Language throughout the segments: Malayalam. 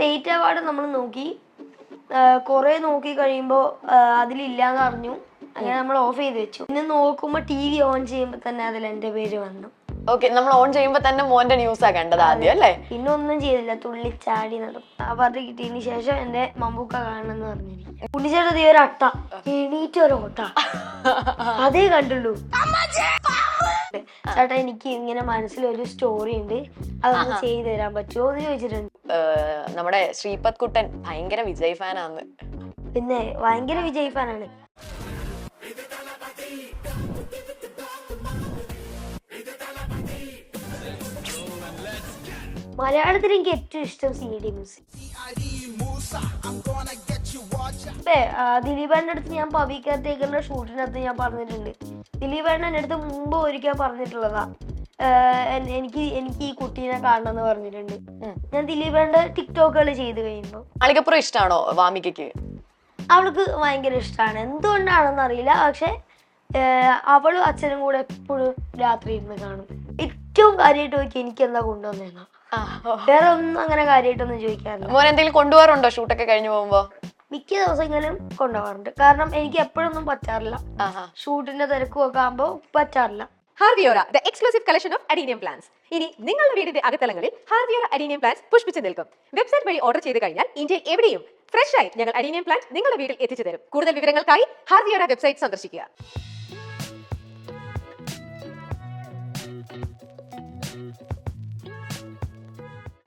സ്റ്റേറ്റ് അവാർഡ് നമ്മൾ നോക്കി, കുറെ നോക്കി കഴിയുമ്പോൾ അതിലില്ലാന്ന് അറിഞ്ഞു. അങ്ങനെ നമ്മൾ ഓഫ് ചെയ്ത് വെച്ചു. പിന്നെ നോക്കുമ്പോൾ TV ഓൺ ചെയ്യുമ്പോൾ തന്നെ അതിൽ എൻ്റെ പേര് വന്നു. ഓക്കെ, നമ്മൾ ഓൺ ചെയ്യുമ്പോ തന്നെ മോന്റെ ന്യൂസാ കണ്ടത് ആദ്യം അല്ലേ? പിന്നെ ഒന്നും ചെയ്തില്ല, തുള്ളിച്ചാടി നടന്നു. അവാർഡ് കിട്ടിയതിന് ശേഷം എന്റെ മമ്മൂക്ക കാണണമെന്ന് പറഞ്ഞിരിക്കും. ഉണ്ണിച്ചേട്ടൻ ഒരു അട്ട എണീറ്റ് ഒരു ഓട്ട അതേ കണ്ടുള്ളൂ. ചേട്ടാ, എനിക്ക് ഇങ്ങനെ മനസ്സിലൊരു സ്റ്റോറി ഉണ്ട്, അതൊന്ന് ചെയ്തു തരാൻ പറ്റുമോ എന്ന് ചോദിച്ചിട്ടുണ്ട്. നമ്മുടെ ശ്രീപത് കുട്ടൻ ഭയങ്കര വിജയ് ഫാനാന്ന്. പിന്നെ ഭയങ്കര വിജയ് ഫാനാണ്. മലയാളത്തിൽ എനിക്ക് ഏറ്റവും ഇഷ്ടം CD മ്യൂസിക്. ദിലീപേട്ടൻ്റെ അടുത്ത് ഞാൻ പവി കെയർടേക്കറിന്റെ ഷൂട്ടിനകത്ത് ഞാൻ പറഞ്ഞിട്ടുണ്ട്. ദിലീപേട്ടൻ എൻ്റെ അടുത്ത് മുമ്പ് ഒരിക്കൽ പറഞ്ഞിട്ടുള്ളതാ, എനിക്ക് ഈ കുട്ടീനെ കാണണമെന്ന് പറഞ്ഞിട്ടുണ്ട്. ഞാൻ ദിലീപേട്ടൻ്റെ ടിക്ടോക്കുകൾ ചെയ്ത് കഴിയുമ്പോ. അളികപ്പുറം ഇഷ്ടമാണോ വാമികയ്ക്ക്? അവൾക്ക് ഭയങ്കര ഇഷ്ടമാണ്, എന്തുകൊണ്ടാണെന്ന് അറിയില്ല. പക്ഷെ അവളും അച്ഛനും കൂടെ എപ്പോഴും രാത്രി ഇരുന്ന് കാണും. ഏറ്റവും കാര്യമായിട്ട് നോക്കി എനിക്ക് എന്താ കൊണ്ടുവന്നേന്നാ, വേറെ ഒന്നും അങ്ങനെ കാര്യമായിട്ടൊന്നും ചോദിക്കാറില്ല. മോൻ എന്തെങ്കിലും കൊണ്ടുപോകാറുണ്ടോ ഷൂട്ടൊക്കെ കഴിഞ്ഞു പോകുമ്പോ? മിക്ക ദിവസങ്ങളും കൊണ്ടുപോകാറുണ്ട്, കാരണം എനിക്ക് എപ്പോഴൊന്നും പറ്റാറില്ല. ഷൂട്ടിന്റെ തിരക്കും ഒക്കെ ആകുമ്പോൾ പറ്റാറില്ല. ഹാർവിയോറ, the exclusive collection of adenium plants. ഇനി നിങ്ങളുടെ വീടിന്റെ അകത്തളങ്ങളിൽ ഹാർവിയോറ adenium plants പുഷ്പിച്ചു നിൽക്കും. വെബ്സൈറ്റ് വഴി ഓർഡർ ചെയ്ത് കഴിഞ്ഞാൽ ഇന്ത്യയിൽ എവിടെയും ഫ്രഷ് ആയി ഞങ്ങൾ adenium plants നിങ്ങളുടെ വീട്ടിൽ എത്തിച്ചു തരും. കൂടുതൽ വിവരങ്ങൾക്കായി ഹാർവിയോറ വെബ്സൈറ്റ് സന്ദർശിക്കുക.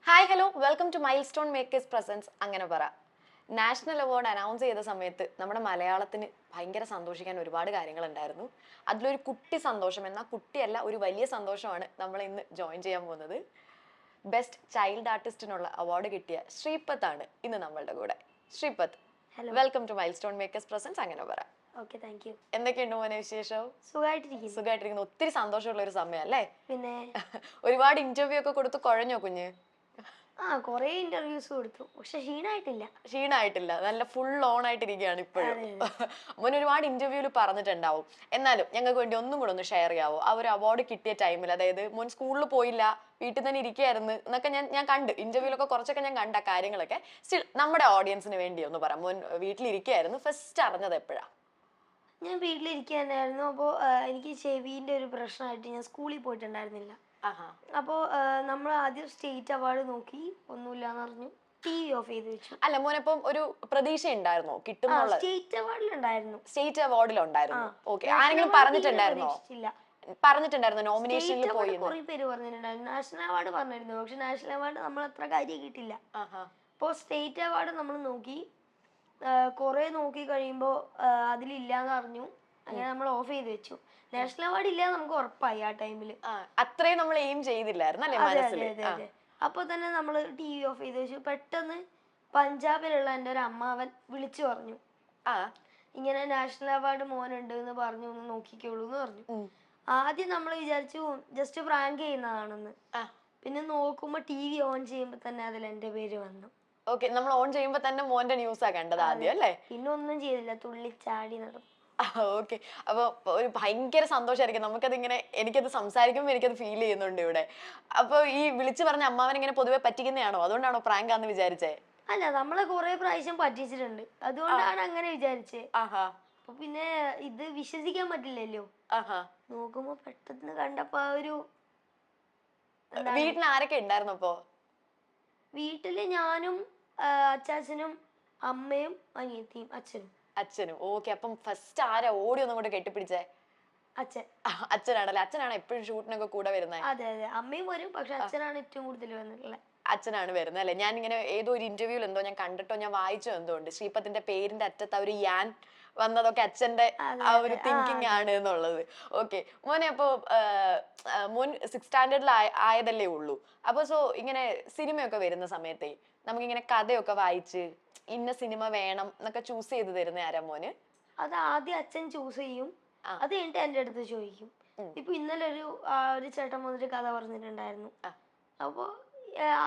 Hi, hello, welcome to milestone makers presents അങ്ങനെ പറ. നാഷണൽ അവാർഡ് അനൗൺസ് ചെയ്ത സമയത്ത് നമ്മുടെ മലയാളത്തിന് ഭയങ്കര സന്തോഷിക്കാൻ ഒരുപാട് കാര്യങ്ങളുണ്ടായിരുന്നു. അതിലൊരു കുട്ടി സന്തോഷം, എന്നാൽ കുട്ടിയല്ല, ഒരു വലിയ സന്തോഷമാണ് നമ്മൾ ഇന്ന് ജോയിൻ ചെയ്യാൻ പോകുന്നത്. ബെസ്റ്റ് ചൈൽഡ് ആർട്ടിസ്റ്റിനുള്ള അവാർഡ് കിട്ടിയ ശ്രീപത് ആണ് ഇന്ന് നമ്മളുടെ കൂടെ. Sreepath, welcome to milestone makers presents അങ്ങനെ പറ. Okay, thank you. എന്തൊക്കെയുണ്ട് മോനെ വിശേഷം? സുഖമായിട്ടിരിക്കുന്നു. ഒത്തിരി സന്തോഷമുള്ള ഒരു സമയം അല്ലേ? പിന്നെ ഒരുപാട് ഇന്റർവ്യൂ ഒക്കെ കൊടുത്ത് കുഴഞ്ഞോ കുഞ്ഞ്? കൊറേ ഇന്റർവ്യൂസ് കൊടുത്തു, പക്ഷെ ക്ഷീണായിട്ടില്ല, നല്ല ഫുൾ ഓൺ ആയിട്ടിരിക്കുകയാണ് ഇപ്പോഴും. മോൻ ഒരുപാട് ഇന്റർവ്യൂവിൽ പറഞ്ഞിട്ടുണ്ടാവും, എന്നാലും ഞങ്ങൾക്ക് വേണ്ടി ഒന്നും കൂടെ ഒന്ന് ഷെയർ ചെയ്യാവോ? ആ ഒരു അവാർഡ് കിട്ടിയ ടൈമിൽ, അതായത് മോൻ സ്കൂളിൽ പോയില്ല, വീട്ടിൽ തന്നെ ഇരിക്കുകയായിരുന്നു എന്നൊക്കെ ഞാൻ കണ്ട് ഇന്റർവ്യൂലൊക്കെ കുറച്ചൊക്കെ ഞാൻ കണ്ട കാര്യങ്ങളൊക്കെ. സ്റ്റിൽ നമ്മുടെ ഓഡിയൻസിന് വേണ്ടി ഒന്ന് പറയാം. മോൻ വീട്ടിലിരിക്കുകയായിരുന്നു, ഫസ്റ്റ് അറിഞ്ഞത് എപ്പോഴാ? ഞാൻ വീട്ടിലിരിക്കാനായിരുന്നു. അപ്പോൾ എനിക്ക് ചെവിന്റെ ഒരു പ്രശ്നമായിട്ട് ഞാൻ സ്കൂളിൽ പോയിട്ടുണ്ടായിരുന്നില്ല. അപ്പോൾ നമ്മൾ ആദ്യം സ്റ്റേറ്റ് അവാർഡ് നോക്കി, ഒന്നുമില്ലാന്ന് പറഞ്ഞു, TV ഓഫ് ചെയ്ത് വെച്ചു. അല്ല മോനപ്പം ഒരു പ്രതീക്ഷ ഉണ്ടായിരുന്നോ കിട്ടുന്നുള്ള? സ്റ്റേറ്റ് അവാർഡിലുണ്ടായിരുന്നു. സ്റ്റേറ്റ് അവാർഡിലുണ്ടായിരുന്നു. ഓക്കെ, ആരെങ്കിലും പറഞ്ഞിട്ടുണ്ടായിരുന്നോ നോമിനേഷനിൽ പോയി? കുറെ പേര് പറഞ്ഞിട്ടുണ്ടായിരുന്നു. നാഷണൽ അവാർഡ് പറഞ്ഞിരുന്നു, പക്ഷെ നാഷണൽ അവാർഡ് നമ്മൾ അത്ര കാര്യം കിട്ടില്ല. അപ്പോൾ സ്റ്റേറ്റ് അവാർഡ് നമ്മൾ നോക്കി, കുറെ നോക്കി കഴിയുമ്പോൾ അതിലില്ലാന്ന് അറിഞ്ഞു. അങ്ങനെ നമ്മൾ ഓഫ് ചെയ്ത് വെച്ചു. നാഷണൽ അവാർഡ് ഇല്ല നമുക്ക് ഉറപ്പായി ആ ടൈമില്. അത്രയും നമ്മൾ എയിം ചെയ്തില്ലായിരുന്നു. അപ്പൊ തന്നെ നമ്മൾ TV ഓഫ് ചെയ്ത് വെച്ചു. പെട്ടെന്ന് പഞ്ചാബിലുള്ള എൻ്റെ ഒരു അമ്മാവൻ വിളിച്ചു പറഞ്ഞു, ഇങ്ങനെ നാഷണൽ അവാർഡ് മോനുണ്ട് എന്ന് പറഞ്ഞു, ഒന്ന് നോക്കിക്കോളൂ എന്ന് പറഞ്ഞു. ആദ്യം നമ്മൾ വിചാരിച്ചു ജസ്റ്റ് പ്രാങ്ക് ചെയ്യുന്നതാണെന്ന്. പിന്നെ നോക്കുമ്പോ TV ഓൺ ചെയ്യുമ്പോ തന്നെ അതിൽ എൻ്റെ പേര് വന്നു. ഓക്കെ, നമ്മൾ ഓൺ ചെയ്യുമ്പോ തന്നെ മോന്റെ ന്യൂസാ കണ്ടത് ആദ്യം അല്ലേ? പിന്നെ ഒന്നും ചെയ്തില്ല, തുള്ളിച്ചാടി നടന്നു. ഓക്കെ, അപ്പൊ ഒരു ഭയങ്കര സന്തോഷമായിരിക്കും നമുക്കതിങ്ങനെ. എനിക്കത് സംസാരിക്കുമ്പോൾ എനിക്കത് ഫീൽ ചെയ്യുന്നുണ്ട് ഇവിടെ. അപ്പൊ ഈ വിളിച്ചു പറഞ്ഞ അമ്മാവൻ ഇങ്ങനെ പൊതുവെ പറ്റിക്കുന്നതാണോ, അതുകൊണ്ടാണോ പ്രാങ്ക് ആന്ന് വിചാരിച്ചേ? അല്ല, നമ്മളെ കുറെ പ്രാവശ്യം പറ്റിച്ചിട്ടുണ്ട്, അതുകൊണ്ടാണ് അങ്ങനെ വിചാരിച്ചേ. അപ്പൊ പിന്നെ ഇത് വിശ്വസിക്കാൻ പറ്റില്ലല്ലോ. നോക്കുമ്പോ പെട്ടെന്ന് കണ്ടപ്പോ ഒരു വീട്ടിൽ ആരൊക്കെ ഉണ്ടായിരുന്നു അപ്പോ? വീട്ടില് ഞാനും അച്ചാച്ചനും അമ്മയും അനിയത്തിയും അച്ഛനും. ഓക്കെ, അപ്പം ഫസ്റ്റ് ആരാ ഓടി ഒന്നും കൂടെ കെട്ടിപ്പിടിച്ചേ? അച്ഛനാണല്ലേ? അച്ഛനാണ് എപ്പോഴും ഷൂട്ടിനൊക്കെ കൂടെ വരുന്നത്? അതെ, അമ്മയും വരും, പക്ഷെ അച്ഛനാണ് ഏറ്റവും കൂടുതൽ വന്നിട്ടുള്ളത്. അച്ഛനാണ് വരുന്നത് അല്ലേ? ഞാൻ ഇങ്ങനെ ഏതോ ഒരു ഇന്റർവ്യൂവിൽ എന്തോ ഞാൻ കണ്ടിട്ടോ ഞാൻ വായിച്ചോ എന്തോ ഉണ്ട്, ശ്രീപത്തിന്റെ പേരിന്റെ അറ്റത്ത് ഒരു യാൻ വന്നതൊക്കെ അച്ഛന്റെ ആ ഒരു തിങ്കിങ് ആണ് എന്നുള്ളത്. ഓക്കെ മോനെ, അപ്പോ മോൻ 6th സ്റ്റാൻഡേർഡിൽ ആയതല്ലേ ഉള്ളൂ. അപ്പൊ സോ ഇങ്ങനെ സിനിമയൊക്കെ വരുന്ന സമയത്തേ നമുക്കിങ്ങനെ കഥയൊക്കെ വായിച്ച് ഇന്ന സിനിമ വേണം എന്നൊക്കെ ചൂസ് ചെയ്ത് തരുന്ന ആരാ മോന്? അത് ആദ്യം അച്ഛൻ ചൂസ് ചെയ്യും, അത് കഴിഞ്ഞിട്ട് എൻ്റെ അടുത്ത് ചോദിക്കും. ഇപ്പൊ ഇന്നലെ ഒരു ചേട്ടൻ വന്നിട്ട് കഥ പറഞ്ഞിട്ടുണ്ടായിരുന്നു. അപ്പൊ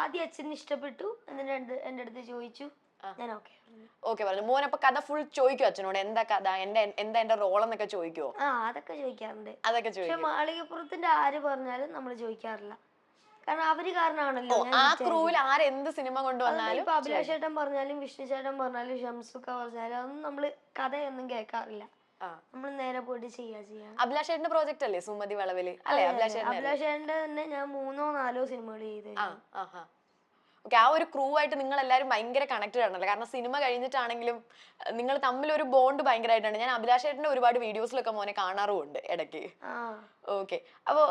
ആദ്യം അച്ഛന് ഇഷ്ടപ്പെട്ടു, എന്നിട്ട് എൻ്റെ അടുത്ത് ചോദിച്ചു, ഞാൻ ഓക്കെ പറഞ്ഞു. മോൻ അപ്പൊ കഥ ഫുൾ ചോദിക്കും അച്ഛനോട്, എന്താ കഥ, എന്താ എന്റെ റോൾ എന്നൊക്കെ ചോദിക്കുവോ? അതൊക്കെ ചോദിക്കാറുണ്ട്. പക്ഷെ മാളികപ്പുറത്തിന്റെ ആര് പറഞ്ഞാലും നമ്മൾ ചോദിക്കാറില്ല, കാരണം അവര് കാരണമാണല്ലോ ഞാൻ ആ hit ആയത്. ക്രൂവിൽ ആരെന്ത് സിനിമ കൊണ്ടുവന്നാലും ഇപ്പൊ അഭിലാഷ് ചേട്ടൻ പറഞ്ഞാലും വിഷ്ണു ചേട്ടൻ പറഞ്ഞാലും ഷംസുക്ക പറഞ്ഞാലും അതൊന്നും നമ്മള് കഥയൊന്നും കേൾക്കാറില്ല. നമ്മൾ നേരെ പോയിട്ട് ചെയ്യാ. അഭിലാഷ് ചേട്ടന്റെ പ്രോജക്റ്റ് അല്ലേ സുമതി വളവില് അല്ലെ? അഭിലാഷ് ചേട്ടന്റെ തന്നെ ഞാൻ 3 or 4 സിനിമകൾ ചെയ്തു. ഓക്കെ, ആ ഒരു ക്രൂ ആയിട്ട് നിങ്ങൾ എല്ലാവരും ഭയങ്കര കണക്റ്റഡ് ആണല്ലോ. കാരണം സിനിമ കഴിഞ്ഞിട്ടാണെങ്കിലും നിങ്ങൾ തമ്മിൽ ഒരു ബോണ്ട് ഭയങ്കരമായിട്ടുണ്ട്. ഞാൻ അഭിലാഷ് ചേട്ടന്റെ ഒരുപാട് വീഡിയോസിലൊക്കെ മോനെ കാണാറുമുണ്ട് ഇടയ്ക്ക്. ഓക്കെ, അപ്പോ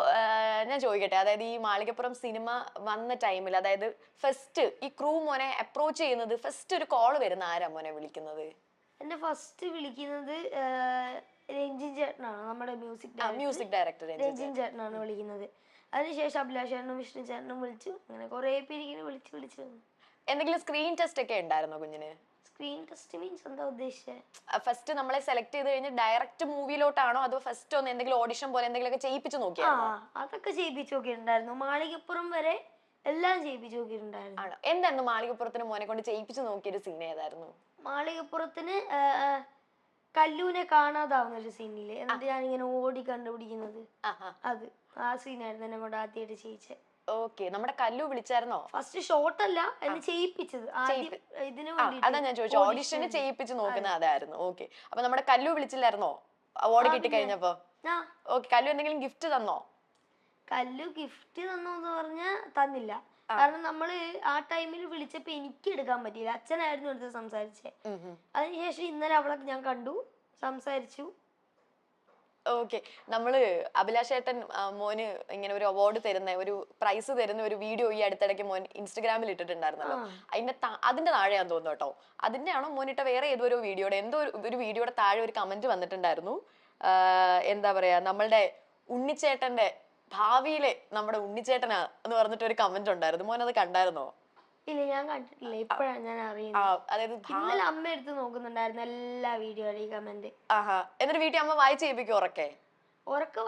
ഞാൻ ചോദിക്കട്ടെ, അതായത് ഈ മാളികപ്പുറം സിനിമ വന്ന ടൈമിൽ, അതായത് ഫസ്റ്റ് ഈ ക്രൂ മോനെ അപ്രോച്ച് ചെയ്യുന്നത്, ഫസ്റ്റ് ഒരു കോൾ വരുന്ന ആരാ മോനെ വിളിക്കുന്നത്? എന്നെ ഫസ്റ്റ് വിളിക്കുന്നത് രഞ്ജിൻ ചേട്ടനാണ്, നമ്മുടെ മ്യൂസിക് ഡയറക്ടർ രഞ്ജിൻ ചേട്ടനാണ് വിളിക്കുന്നത്. അതിനുശേഷം അഭിലാഷ് ചേട്ടനും വിഷ്ണു ചേട്ടനും വിളിച്ചു. അങ്ങനെ കുറെ പേര് ഇങ്ങനെ വിളിച്ചു വന്നു. എന്തെങ്കിലും സ്ക്രീൻ ടെസ്റ്റ് ഒക്കെ ഉണ്ടായിരുന്നോ കുഞ്ഞിന്? സ്ക്രീൻ ടെസ്റ്റ് മീൻസ് എന്താ ഉദ്ദേശിച്ചത്? ഫസ്റ്റ് നമ്മളെ സെലക്ട് ചെയ്ത് കഴിഞ്ഞ് ഡയറക്റ്റ് മൂവിയിലോട്ടാണോ അതോ ഫസ്റ്റ് ഒന്ന് എന്തെങ്കിലും ഓഡിഷൻ പോലെ എന്തെങ്കിലും ഒക്കെ ചെയ്യിപ്പിച്ചു നോക്കിയായിരുന്നോ? അതൊക്കെ ചെയ്യിപ്പിച്ചു നോക്കിയിട്ടുണ്ടായിരുന്നു. മാളികപ്പുറം വരെ എല്ലാം ചെയ്യിപ്പിച്ചു നോക്കിയിട്ടുണ്ടായിരുന്നു. ആണോ? എന്തായിരുന്നു മാളികപ്പുറത്തിന് മോനെ കൊണ്ട് ചെയ്യിപ്പിച്ചു നോക്കിയൊരു സീൻ ഏതായിരുന്നു? മാളികപ്പുറത്തിന് കല്ലൂനെ കാണാതാവുന്നൊരു സീനില്ലേ, എന്നിട്ട് ഞാനിങ്ങനെ ഓടി കണ്ടുപിടിക്കുന്നത്, അത് ആ സീനായിരുന്നു എന്നെ കൊണ്ട് ആദ്യമായിട്ട് ചെയ്യിച്ചത്. ഓക്കെ, നമ്മുടെ കല്ലു വിളിച്ചായിരുന്നോ? ഫസ്റ്റ് ഷോട്ട് അല്ല, എന്നെ ചെയ്യിപ്പിച്ചത് ഇതിനു വേണ്ടി. അതാ ഞാൻ ചോദിച്ചു, ഓഡിഷന് ചെയ്യിപ്പിച്ച് നോക്കുന്ന അതായിരുന്നു. ഓക്കെ, അപ്പൊ നമ്മുടെ കല്ലു വിളിച്ചില്ലായിരുന്നോ അവാർഡ് കിട്ടി കഴിഞ്ഞപ്പോ? ഓക്കെ, കല്ലു എന്തെങ്കിലും ഗിഫ്റ്റ് തന്നോ? കല്ലു ഗിഫ്റ്റ് തന്നോന്ന് പറഞ്ഞാ തന്നില്ല. കാരണം നമ്മള് ആ ടൈമിൽ വിളിച്ചപ്പോ എനിക്ക് എടുക്കാൻ പറ്റിയില്ല, അച്ഛനായിരുന്നു എടുത്ത് സംസാരിച്ചേ. അതിനുശേഷം ഇന്നലെ അവളെ ഞാൻ കണ്ടു, സംസാരിച്ചു. ഓക്കെ, നമ്മള് അഭിലാഷ് ചേട്ടൻ മോന് ഇങ്ങനെ ഒരു അവാർഡ് തരുന്ന, ഒരു പ്രൈസ് തരുന്ന ഒരു വീഡിയോ ഈ അടുത്തിടയ്ക്ക് മോൻ ഇൻസ്റ്റഗ്രാമിൽ ഇട്ടിട്ടുണ്ടായിരുന്നല്ലോ. അതിന്റെ താഴെയാന്ന് തോന്നുന്നു കേട്ടോ. അതിന്റെ ആണോ മോനിട്ട വേറെ ഏതോ ഒരു വീഡിയോയുടെ, എന്തോ ഒരു വീഡിയോയുടെ താഴെ ഒരു കമന്റ് വന്നിട്ടുണ്ടായിരുന്നു. എന്താ പറയാ, നമ്മളുടെ ഉണ്ണിച്ചേട്ടന്റെ ഭാവിയിലെ നമ്മുടെ ഉണ്ണിച്ചേട്ടനാ എന്ന് പറഞ്ഞിട്ട് ഒരു കമന്റ് ഉണ്ടായിരുന്നു. മോൻ അത് കണ്ടായിരുന്നോ? ഇല്ല, ഞാൻ കണ്ടിട്ടില്ല, ഇപ്പഴാണ് ഞാൻ അറിയുന്നത്. അതായത് ഇന്നലെ അമ്മ എടുത്ത് നോക്കുന്നുണ്ടായിരുന്നു എല്ലാ വീഡിയോയുടെ ഈ കമന്റ്. എന്നിട്ട് വീട്ടിൽ അമ്മ വായിച്ച് കേൾപ്പിക്കും ഉറക്കെ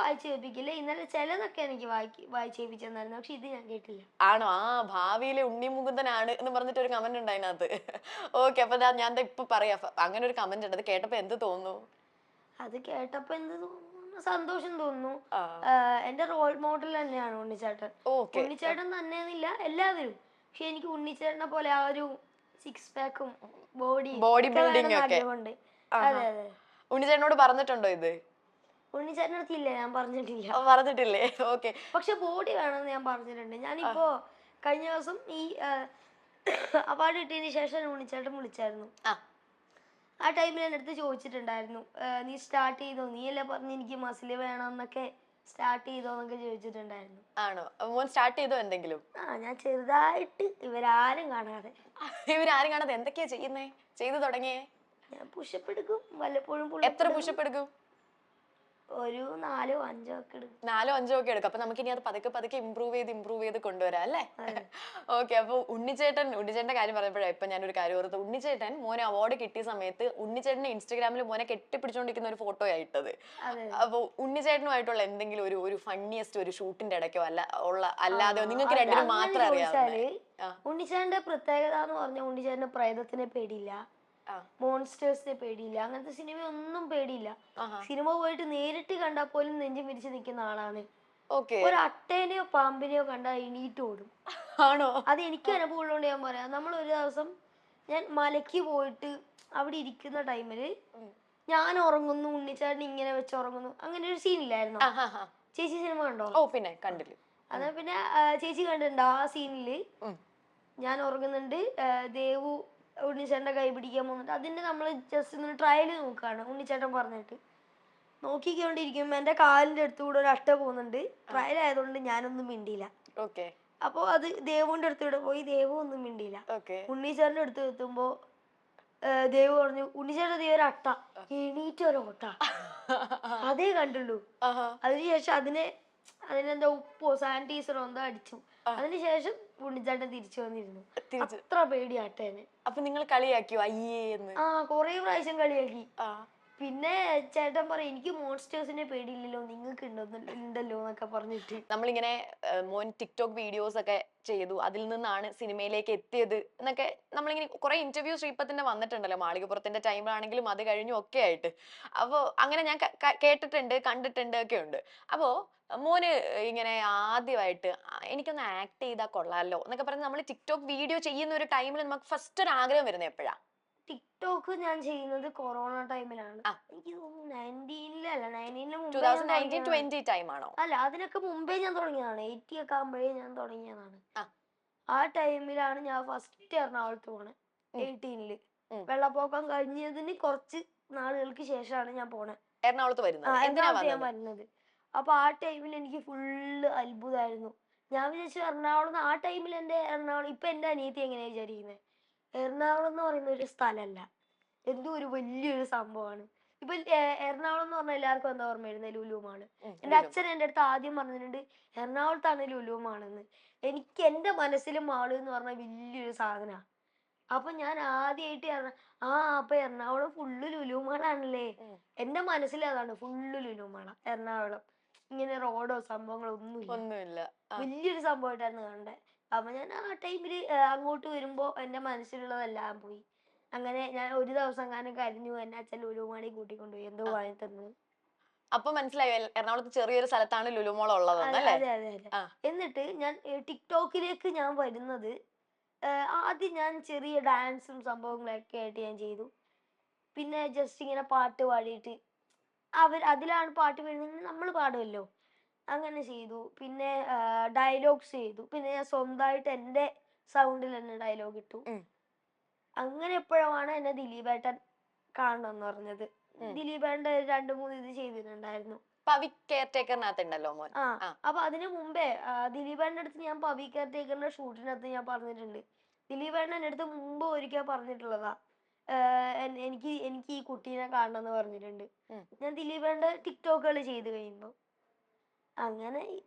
വായിച്ച് കേൾപ്പിക്കില്ല. ഇന്നലെ ചിലതൊക്കെ എനിക്ക് വായിച്ച് കേൾപ്പിച്ചെന്നായിരുന്നു, പക്ഷെ ഇത് ഞാൻ കേട്ടില്ല. ആണോ? ഭാവിയിലെ ഉണ്ണി മുകുന്ദനാണ് എന്ന് പറഞ്ഞിട്ട് ഒരു കമന്റ് ഉണ്ട് അതിനകത്ത്. ഓക്കെ, അപ്പൊ ഞാൻ ഇപ്പൊ പറയാ, അങ്ങനെ ഒരു കമന്റ് ഉണ്ട്. അത് കേട്ടപ്പോ എന്ത് തോന്നുന്നു? അത് കേട്ടപ്പോ എന്ത് തോന്നുന്നു? സന്തോഷം തോന്നുന്നു. എന്റെ റോൾ മോഡൽ തന്നെയാണ് ഉണ്ണിച്ചേട്ടൻ. ഉണ്ണിച്ചേട്ടൻ തന്നെയെന്നില്ല, എല്ലാവരും. പക്ഷെ എനിക്ക് ഉണ്ണിച്ചേട്ടനെ പോലെ ആ ഒരു 6 പാക്കും ബോഡി ബിൽഡിംഗ് ഒക്കെ ഉണ്ട്. അതെ അതെ. ഉണ്ണിച്ചേട്ടനോട് പറഞ്ഞിട്ടുണ്ടോ ഇത്? ഉണ്ണിച്ചേട്ടനടുത്ത് ഇല്ല, ഞാൻ പറഞ്ഞിട്ടില്ലേ? ഓക്കെ, പക്ഷെ ബോഡി വേണമെന്ന് ഞാൻ പറഞ്ഞിട്ടുണ്ട്. ഞാനിപ്പോ കഴിഞ്ഞ ദിവസം ഈ അവാർഡ് കിട്ടിയതിന് ശേഷം ഉണ്ണിച്ചേട്ടൻ വിളിച്ചായിരുന്നു. ആ ടൈമിൽ എൻ്റെ അടുത്ത് ചോദിച്ചിട്ടുണ്ടായിരുന്നു, നീ സ്റ്റാർട്ട് ചെയ്തോ, നീയല്ലേ പറഞ്ഞ് എനിക്ക് മസിൽ വേണമെന്നൊക്കെ, സ്റ്റാർട്ട് ചെയ്തോന്നൊക്കെ ചോദിച്ചിട്ടുണ്ടായിരുന്നു. ആണോ? മോൻ സ്റ്റാർട്ട് ചെയ്തോ എന്തെങ്കിലും? ഞാൻ ചെറുതായിട്ട്, ഇവരാരും കാണാതെ എന്തൊക്കെയാ ചെയ്യുന്നേ? ചെയ്തു തുടങ്ങിയേ? ഞാൻ പുഷപ്പ് എടുക്കും വല്ലപ്പോഴും. എത്ര പുഷപ്പ് എടുക്കും? ഒരു 4 or 5 ഒക്കെ എടുക്കും. 4 or 5 ഒക്കെ എടുക്കും. അപ്പൊ നമുക്ക് ഇനി അത് പതുക്കെ ഇമ്പ്രൂവ് ചെയ്ത് കൊണ്ടുവരാം അല്ലേ? ഓക്കെ, അപ്പൊ ഉണ്ണിച്ചേട്ടന്റെ കാര്യം പറഞ്ഞപ്പോഴാണ് ഇപ്പൊ ഞാനൊരു കാര്യം ഓർത്തത്. ഉണ്ണിച്ചേട്ടൻ മോനെ അവാർഡ് കിട്ടിയ സമയത്ത് ഉണ്ണിച്ചേട്ടന്റെ ഇൻസ്റ്റഗ്രാമിൽ മോനെ കെട്ടിപ്പിടിച്ചോണ്ടിരിക്കുന്ന ഒരു ഫോട്ടോ ആയിട്ടത്. അപ്പൊ ഉണ്ണിച്ചേട്ടനുമായിട്ടുള്ള എന്തെങ്കിലും ഒരു ഫണ്ണിയസ്റ്റ് ഒരു ഷൂട്ടിന്റെ ഇടയ്ക്കോ അല്ലാതെ നിങ്ങൾക്ക് രണ്ടിനും മാത്രം അറിയാം? ഉണ്ണിച്ചേട്ടന്റെ പ്രത്യേകത എന്ന് പറഞ്ഞാൽ ഉണ്ണിച്ചേട്ടന്റെ പ്രേതത്തിനെ പേടിയില്ല, മോൺസ്റ്റേഴ്സിനെ പേടിയില്ല, അങ്ങനത്തെ സിനിമയൊന്നും പേടിയില്ല. സിനിമ പോയിട്ട് നേരിട്ട് കണ്ടാൽ പോലും നെഞ്ചും വിരിച്ച് നിൽക്കുന്ന ആളാണ്. ഒരു അട്ടേനെയോ പാമ്പിനെയോ കണ്ടാൽ എണീറ്റ് ഓടും. അത് എനിക്ക് അനുഭവം ഉള്ളതുകൊണ്ട് ഞാൻ പറയാം. നമ്മൾ ഒരു ദിവസം ഞാൻ മലയ്ക്ക് പോയിട്ട് അവിടെ ഇരിക്കുന്ന ടൈമില് ഞാൻ ഉറങ്ങുന്നു, ഉണ്ണിച്ചേട്ടൻ ഇങ്ങനെ വെച്ച് ഉറങ്ങുന്നു, അങ്ങനെ ഒരു സീൻ ഇല്ലായിരുന്നു? ചേച്ചി സിനിമ കണ്ടോ? പിന്നെ കണ്ടില്ല. അതാ പിന്നെ ചേച്ചി കണ്ടിട്ടുണ്ടോ? ആ സീനില് ഞാൻ ഉറങ്ങുന്നുണ്ട്, ദേവു ഉണ്ണിച്ചേട്ടന്റെ കൈ പിടിക്കാൻ പോകുന്നുണ്ട്. അതിന്റെ നമ്മൾ ജസ്റ്റ് ട്രയൽ നോക്കുകയാണ്. ഉണ്ണിച്ചേട്ടൻ പറഞ്ഞിട്ട് നോക്കിക്കൊണ്ടിരിക്കുമ്പോ എന്റെ കാലിന്റെ അടുത്തുകൂടെ ഒരു അട്ട പോകുന്നുണ്ട്. ട്രയൽ ആയതുകൊണ്ട് ഞാനൊന്നും മിണ്ടിയില്ല. അപ്പൊ അത് ദേവുവിന്റെ അടുത്തൂടെ പോയി, ദേവു ഒന്നും മിണ്ടിയില്ല. ഉണ്ണിച്ചേട്ടന്റെ അടുത്ത് എത്തുമ്പോ ദേവു പറഞ്ഞു, ഉണ്ണിച്ചേട്ടൻ ദേ ഒരു അട്ട, എണീറ്റ് ഒരു ഓട്ട. അതേ കണ്ടുള്ളൂ. അതിനുശേഷം അതിനെന്താ ഉപ്പോ സാനിറ്റൈസറോ എന്തോ അടിച്ചു. അതിനുശേഷം ഉണ്ണിച്ചേട്ടൻ തിരിച്ചു വന്നിരുന്നു. അത്ര പേടിയാട്ടേനെ. അപ്പൊ നിങ്ങൾ കളിയാക്കിയോ അയ്യേന്ന്? കൊറേ പ്രാവശ്യം കളിയാക്കി. പിന്നെ ചേട്ടൻ പറയും എനിക്ക് മോൺസ്റ്റേഴ്സിനെ പേടിയില്ലല്ലോ, നിങ്ങൾക്ക് ഉണ്ടല്ലോ എന്നൊക്കെ പറഞ്ഞിട്ട്. നമ്മളിങ്ങനെ മോൻ ടിക്ടോക്ക് വീഡിയോസ് ഒക്കെ ചെയ്തു, അതിൽ നിന്നാണ് സിനിമയിലേക്ക് എത്തിയത് എന്നൊക്കെ നമ്മളിങ്ങനെ കുറെ ഇന്റർവ്യൂ ശ്രീപത്തിന്റെ വന്നിട്ടുണ്ടല്ലോ, മാളികപ്പുറത്തിന്റെ ടൈമിലാണെങ്കിലും അത് കഴിഞ്ഞും ഒക്കെ ആയിട്ട്. അപ്പോൾ അങ്ങനെ ഞാൻ കേട്ടിട്ടുണ്ട്, കണ്ടിട്ടുണ്ട് ഒക്കെ ഉണ്ട്. അപ്പോ മോന് ഇങ്ങനെ ആദ്യമായിട്ട് എനിക്കൊന്ന് ആക്ട് ചെയ്താൽ കൊള്ളാമല്ലോ എന്നൊക്കെ പറഞ്ഞ് നമ്മൾ ടിക്ടോക്ക് വീഡിയോ ചെയ്യുന്ന ഒരു ടൈമിൽ നമുക്ക് ഫസ്റ്റ് ഒരു ആഗ്രഹം വരുന്നത് എപ്പോഴാ? ടിക്ടോക്ക് ഞാൻ ചെയ്യുന്നത് കൊറോണ ടൈമിലാണ്. എനിക്ക് തോന്നുന്നു 19-ലല്ല, 19-ന് മുമ്പേ ഞാൻ 2019-20 ടൈം ആണോ? അല്ല, അതിനൊക്കെ മുമ്പേ ഞാൻ തുടങ്ങിയതാണ്. 80 ഒക്കെ ആകുമ്പോഴേ ഞാൻ തുടങ്ങിയതാണ്. ആ ടൈമിലാണ് ഞാൻ ഫസ്റ്റ് എറണാകുളത്ത് പോണേ, 18-ല്. വെള്ളപ്പൊക്കം കഴിഞ്ഞതിന് കുറച്ച് നാളുകൾക്ക് ശേഷമാണ് ഞാൻ പോണേ എറണാകുളത്ത് ഞാൻ വരുന്നത്. അപ്പൊ ആ ടൈമിൽ എനിക്ക് ഫുള്ള് അത്ഭുതമായിരുന്നു. ഞാൻ വിചാരിച്ചു എറണാകുളം, ആ ടൈമിൽ എറണാകുളം, ഇപ്പൊ എന്റെ അനിയത്തി എങ്ങനെയാ വിചാരിക്കുന്നത്, എറണാകുളം എന്ന് പറയുന്ന ഒരു സ്ഥലമല്ല, എന്തോ ഒരു വലിയൊരു സംഭവമാണ്. ഇപ്പൊ എറണാകുളം എന്ന് പറഞ്ഞാൽ എല്ലാവർക്കും എന്താ ഓർമ്മ വരുന്നത്? ലുലുമാണ്. എന്റെ അച്ഛൻ എന്റെ അടുത്ത് ആദ്യം പറഞ്ഞിട്ടുണ്ട് എറണാകുളത്താണ് ലുലുമാണെന്ന്. എനിക്ക് എന്റെ മനസ്സിലും മാള് എന്ന് പറഞ്ഞാൽ വലിയൊരു സാധന. അപ്പൊ ഞാൻ ആദ്യമായിട്ട് അപ്പൊ എറണാകുളം ഫുള്ള് ലുലുമാളാണല്ലേ. എന്റെ മനസ്സിൽ അതാണ്, ഫുള്ള് ലുലുമാള എറണാകുളം. ഇങ്ങനെ റോഡോ സംഭവങ്ങളോ ഒന്നുമില്ല, വലിയൊരു സംഭവമായിട്ടാണ് കണ്ടത്. അപ്പൊ ഞാൻ ആ ടൈമില് അങ്ങോട്ട് വരുമ്പോ എന്റെ മനസ്സിലുള്ളതെല്ലാം പോയി. അങ്ങനെ ഞാൻ ഒരു ദിവസം അങ്ങനെ കരഞ്ഞു, എന്നെ അച്ഛൻ ലുലുമാളി കൂട്ടിക്കൊണ്ടുപോയി, എന്തോ വാങ്ങി തന്നത്. അപ്പൊ മനസ്സിലായി എറണാകുളത്ത് ചെറിയൊരു സ്ഥലത്താണ് ലുലുമോൾ ഉള്ളത്. അതെ അതെ അതെ. എന്നിട്ട് ഞാൻ ടിക്ടോക്കിലേക്ക് ഞാൻ വരുന്നത്, ആദ്യം ഞാൻ ചെറിയ ഡാൻസും സംഭവങ്ങളൊക്കെ ആയിട്ട് ഞാൻ ചെയ്തു. പിന്നെ ജസ്റ്റ് ഇങ്ങനെ പാട്ട് പാടിയിട്ട് അതിലാണ് പാട്ട് പാടുന്നത്, നമ്മൾ പാടുമല്ലോ, അങ്ങനെ ചെയ്തു. പിന്നെ ഡയലോഗ്സ് ചെയ്തു. പിന്നെ ഞാൻ സ്വന്തമായിട്ട് എൻ്റെ സൗണ്ടിൽ തന്നെ ഡയലോഗ് ഇട്ടു. അങ്ങനെ എപ്പോഴാണ് എന്നെ ദിലീപേട്ടൻ കാണണമെന്ന് പറഞ്ഞത്. ദിലീപേട്ടൻ 2-3 ഇത് ചെയ്തിട്ടുണ്ടായിരുന്നു. അപ്പൊ അതിനു മുമ്പേ ദിലീപേട്ടൻ്റെ അടുത്ത് ഞാൻ പവി കെയർ ടേക്കറിന്റെ ഷൂട്ടിനകത്ത് ഞാൻ പറഞ്ഞിട്ടുണ്ട്. ദിലീപേട്ടൻ എൻ്റെ അടുത്ത് മുമ്പ് ഒരിക്കൽ പറഞ്ഞിട്ടുള്ളതാ, എനിക്ക് ഈ കുട്ടീനെ കാണണം എന്ന് പറഞ്ഞിട്ടുണ്ട്. ഞാൻ ദിലീപേട്ടൻ്റെ ടിക്ടോക്കുകൾ ചെയ്ത് കഴിയുമ്പോ അങ്ങനെ.